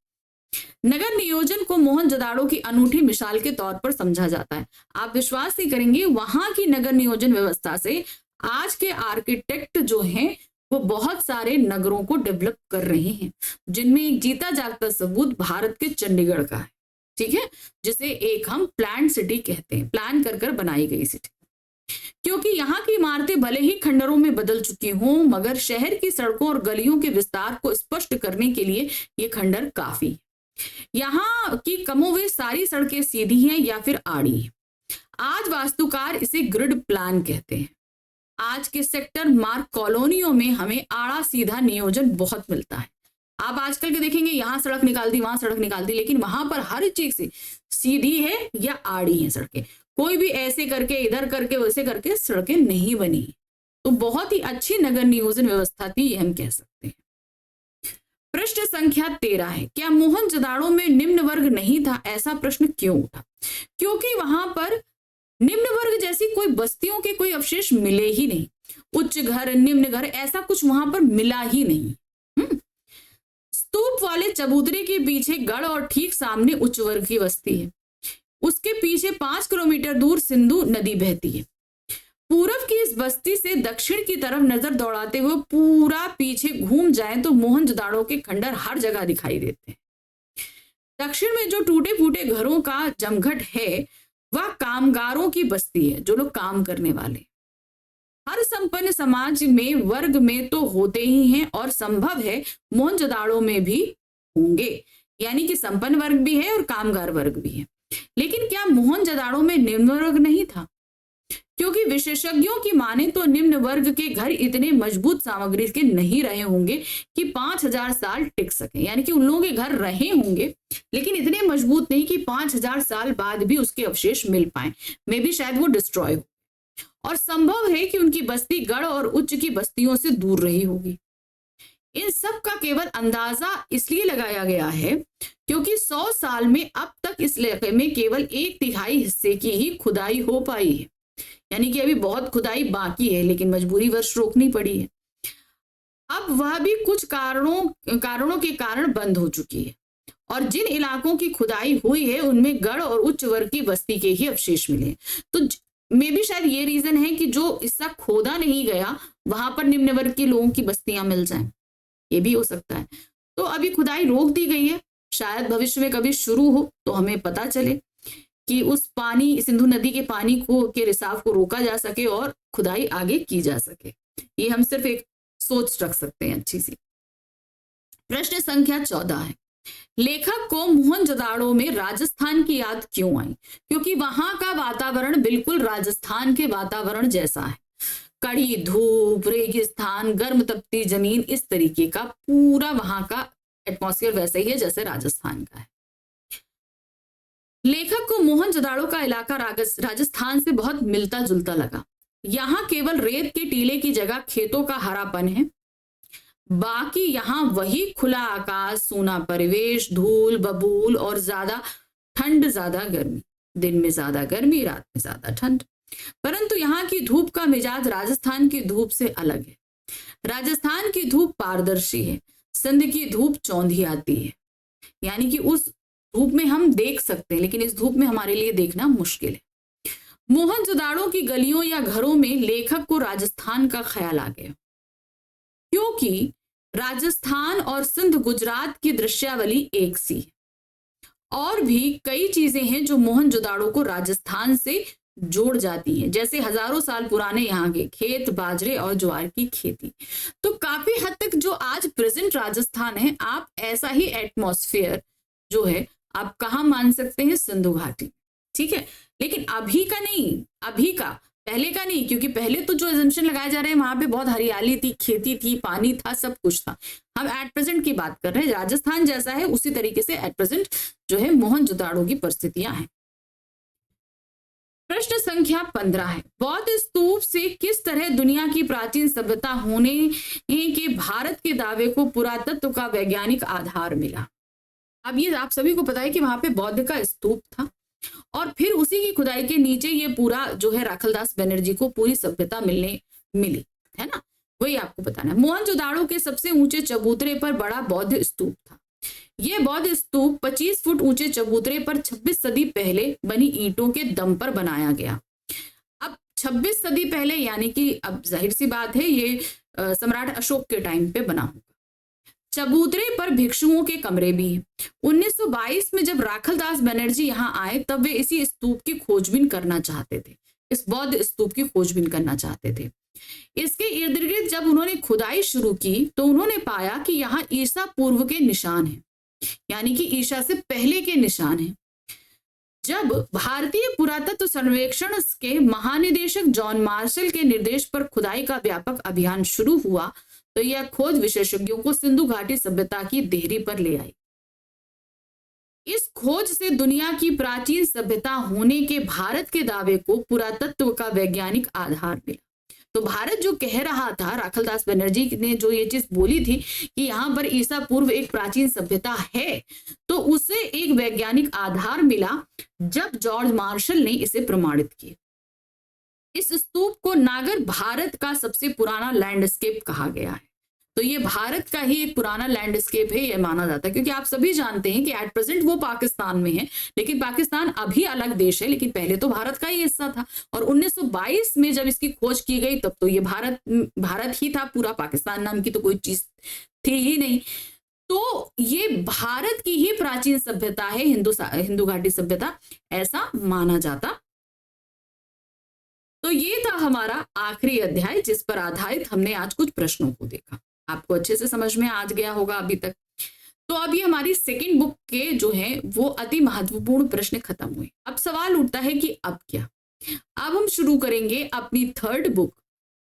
नगर नियोजन को मोहनजोदाड़ो की अनूठी मिसाल के तौर पर समझा जाता है। आप विश्वास नहीं करेंगे, वहां की नगर नियोजन व्यवस्था से आज के आर्किटेक्ट जो हैं वो बहुत सारे नगरों को डेवलप कर रहे हैं, जिनमें एक जीता जागता सबूत भारत के चंडीगढ़ का है। ठीक है, जिसे एक हम प्लान सिटी कहते हैं, प्लान कर बनाई गई सिटी। क्योंकि यहाँ की इमारतें भले ही खंडरों में बदल चुकी हों, मगर शहर की सड़कों और गलियों के विस्तार को स्पष्ट करने के लिए ये खंडर काफी है। यहाँ की कमोवेश सारी सड़कें सीधी हैं या फिर आड़ी हैं। आज वास्तुकार इसे ग्रिड प्लान कहते हैं। आज के सेक्टर मार्ग कॉलोनियों में हमें आड़ा सीधा नियोजन बहुत मिलता है। आप आजकल के देखेंगे यहाँ सड़क निकाल दी, वहां सड़क निकाल दी, लेकिन वहां पर हर चीज से सीधी है या आड़ी है सड़कें। कोई भी ऐसे करके इधर करके वैसे करके सड़कें नहीं बनी। तो बहुत ही अच्छी नगर नियोजन व्यवस्था थी, ये हम कह सकते हैं। प्रश्न संख्या 13 है, क्या मोहनजोदाड़ो में निम्न वर्ग नहीं था? ऐसा प्रश्न क्यों उठा? क्योंकि वहां पर निम्न वर्ग जैसी कोई बस्तियों के कोई अवशेष मिले ही नहीं। उच्च घर, निम्न घर, ऐसा कुछ वहां पर मिला ही नहीं। स्तूप वाले चबूतरे के पीछे गढ़ और ठीक सामने उच्च वर्ग की बस्ती है। उसके पीछे 5 किलोमीटर दूर सिंधु नदी बहती है। पूरब की इस बस्ती से दक्षिण की तरफ नजर दौड़ाते हुए पूरा पीछे घूम जाए तो मोहनजोदाड़ो के खंडर हर जगह दिखाई देते हैं। दक्षिण में जो टूटे फूटे घरों का जमघट है वह कामगारों की बस्ती है, जो लोग काम करने वाले। हर संपन्न समाज में वर्ग में तो होते ही हैं और संभव है मोहनजोदाड़ो में भी होंगे, यानी कि संपन्न वर्ग भी है और कामगार वर्ग भी है। लेकिन क्या मोहनजोदाड़ो में निम्न वर्ग नहीं था? क्योंकि विशेषज्ञों की माने तो निम्न वर्ग के घर इतने मजबूत सामग्री के नहीं रहे होंगे कि 5000 साल टिक सके। यानी कि उन लोगों के घर रहे होंगे लेकिन इतने मजबूत नहीं कि 5000 साल बाद भी उसके अवशेष मिल पाए। मे बी शायद वो डिस्ट्रॉय हो। और संभव है कि उनकी बस्ती गढ़ और उच्च की बस्तियों से दूर रही होगी। इन सब का केवल अंदाजा इसलिए लगाया गया है क्योंकि 100 साल में अब तक इस इलाके में केवल 1/3 हिस्से की ही खुदाई हो पाई है। यानी कि अभी बहुत खुदाई बाकी है, लेकिन मजबूरी वर्ष रोकनी पड़ी है। अब वह भी कुछ कारणों के कारण बंद हो चुकी है और जिन इलाकों की खुदाई हुई है उनमें गढ़ और उच्च वर्ग की बस्ती के ही अवशेष मिले। तो मे भी शायद ये रीजन है कि जो इसका खोदा नहीं गया वहां पर निम्न वर्ग के लोगों की बस्तियां मिल जाएं, ये भी हो सकता है। तो अभी खुदाई रोक दी गई है, शायद भविष्य में कभी शुरू हो तो हमें पता चले कि उस पानी, सिंधु नदी के पानी के रिसाव को रोका जा सके और खुदाई आगे की जा सके। ये हम सिर्फ एक सोच रख सकते हैं अच्छी सी। प्रश्न संख्या 14 है, लेखक को मोहनजोदाड़ो में राजस्थान की याद क्यों आई? क्योंकि वहां का वातावरण बिल्कुल राजस्थान के वातावरण जैसा है। कड़ी धूप, रेगिस्तान, गर्म तपती जमीन, इस तरीके का पूरा वहां का एटमॉस्फेयर वैसे ही है जैसे राजस्थान का है। लेखक को मोहनजोदाड़ो का इलाका राजस्थान से बहुत मिलता जुलता लगा। यहाँ केवल रेत के टीले की जगह खेतों का हरापन है। बाकी यहाँ वही खुला आकाश, सूना परिवेश, धूल बबूल और ज्यादा ठंड, ज्यादा गर्मी। दिन में ज्यादा गर्मी, रात में ज्यादा ठंड। परंतु यहाँ की धूप का मिजाज राजस्थान की धूप से अलग है। राजस्थान की धूप पारदर्शी है, सिंध की धूप चौंधी आती है। यानी कि उस धूप में हम देख सकते हैं लेकिन इस धूप में हमारे लिए देखना मुश्किल है। मोहनजोदाड़ो की गलियों या घरों में लेखक को राजस्थान का ख्याल आ गया क्योंकि राजस्थान और सिंध, गुजरात की दृश्यावली एक सी है। और भी कई चीजें हैं जो मोहनजोदाड़ो को राजस्थान से जोड़ जाती हैं, जैसे हजारों साल पुराने यहाँ के खेत, बाजरे और ज्वार की खेती। तो काफी हद तक जो आज प्रेजेंट राजस्थान है, आप ऐसा ही एटमॉस्फेयर जो है आप कहाँ मान सकते हैं? सिंधु घाटी। ठीक है, लेकिन अभी का नहीं, अभी का, पहले का नहीं, क्योंकि पहले तो जो एजम्पशन लगाए जा रहे हैं वहां पे बहुत हरियाली थी, खेती थी, पानी था, सब कुछ था। हम एट प्रेजेंट की बात कर रहे हैं। राजस्थान जैसा है उसी तरीके से एट प्रेजेंट जो है मोहनजोदाड़ो की परिस्थितियां हैं। प्रश्न संख्या 15 है, बौद्ध स्तूप से किस तरह दुनिया की प्राचीन सभ्यता होने के भारत के दावे को पुरातत्व का वैज्ञानिक आधार मिला? अब ये आप सभी को पता है कि वहां पे बौद्ध का स्तूप था और फिर उसी की खुदाई के नीचे ये पूरा जो है राखलदास बनर्जी को पूरी सभ्यता मिली, है ना। वही आपको बताना है। मोहनजोदाड़ो के सबसे ऊंचे चबूतरे पर बड़ा बौद्ध स्तूप था। यह बौद्ध स्तूप 25 फुट ऊंचे चबूतरे पर 26 सदी पहले बनी ईंटों के दम पर बनाया गया। अब 26 सदी पहले यानी कि अब जाहिर सी बात है ये सम्राट अशोक के टाइम पे बना होगा। चबूतरे पर भिक्षुओं के कमरे भी हैं। 1922 में जब राखलदास बनर्जी यहाँ आए तब वे इसी स्तूप की खोजबीन करना चाहते थे, इस बौद्ध स्तूप की खोजबीन करना चाहते थे। इसके इर्द गिर्द जब उन्होंने खुदाई शुरू की तो उन्होंने पाया कि यहाँ ईसा पूर्व के निशान हैं, यानी कि ईसा से पहले के निशान हैं। जब भारतीय पुरातत्व सर्वेक्षण के महानिदेशक जॉन मार्शल के निर्देश पर खुदाई का व्यापक अभियान शुरू हुआ तो यह खोज विशेषज्ञों को सिंधु घाटी सभ्यता की देहरी पर ले आई। इस खोज से दुनिया की प्राचीन सभ्यता होने के भारत के दावे को पुरातत्व का वैज्ञानिक आधार मिला। तो भारत जो कह रहा था, राखलदास बनर्जी ने जो ये चीज बोली थी कि यहाँ पर ईसा पूर्व एक प्राचीन सभ्यता है, तो उसे एक वैज्ञानिक आधार मिला जब जॉर्ज मार्शल ने इसे प्रमाणित किया। इस स्तूप को नागर भारत का सबसे पुराना लैंडस्केप कहा गया है। तो ये भारत का ही एक पुराना लैंडस्केप है, यह माना जाता है, क्योंकि आप सभी जानते हैं कि एट प्रेजेंट वो पाकिस्तान में है, लेकिन पाकिस्तान अभी अलग देश है, लेकिन पहले तो भारत का ही हिस्सा था। और 1922 में जब इसकी खोज की गई तब तो ये भारत ही था, पूरा पाकिस्तान नाम की तो कोई चीज थी ही नहीं। तो ये भारत की ही प्राचीन सभ्यता है, हिंदू घाटी सभ्यता, ऐसा माना जाता। तो ये था हमारा आखिरी अध्याय जिस पर आधारित हमने आज कुछ प्रश्नों को देखा। आपको अच्छे से समझ में आ गया होगा अभी तक। तो अब ये हमारी सेकंड बुक के जो है वो अति महत्वपूर्ण प्रश्न खत्म हुए। अब सवाल उठता है कि अब क्या। अब हम शुरू करेंगे अपनी थर्ड बुक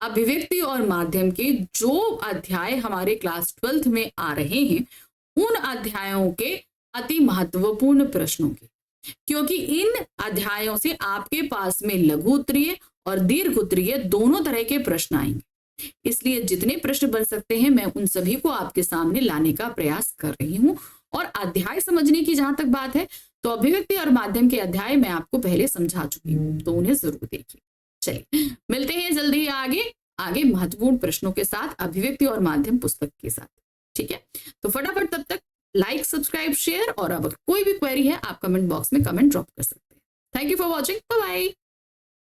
अभिव्यक्ति और माध्यम के जो अध्याय हमारे क्लास 12th में आ रहे हैं, उन अध्यायों के अति महत्वपूर्ण प्रश्नों के, क्योंकि इन अध्यायों से आपके पास में लघु उत्तरीय और दीर्घ उत्तरीय दोनों तरह के प्रश्न आएंगे। इसलिए जितने प्रश्न बन सकते हैं मैं उन सभी को आपके सामने लाने का प्रयास कर रही हूं। और अध्याय समझने की जहां तक बात है तो अभिव्यक्ति और माध्यम के अध्याय मैं आपको पहले समझा चुकी हूं, तो उन्हें जरूर देखिए। चलिए मिलते हैं जल्दी ही आगे महत्वपूर्ण प्रश्नों के साथ, अभिव्यक्ति और माध्यम पुस्तक के साथ। ठीक है, तो फटाफट तब तक लाइक, सब्सक्राइब, शेयर, और अगर कोई भी क्वेरी है आप कमेंट बॉक्स में कमेंट ड्रॉप कर सकते हैं। Thank you for watching, bye bye.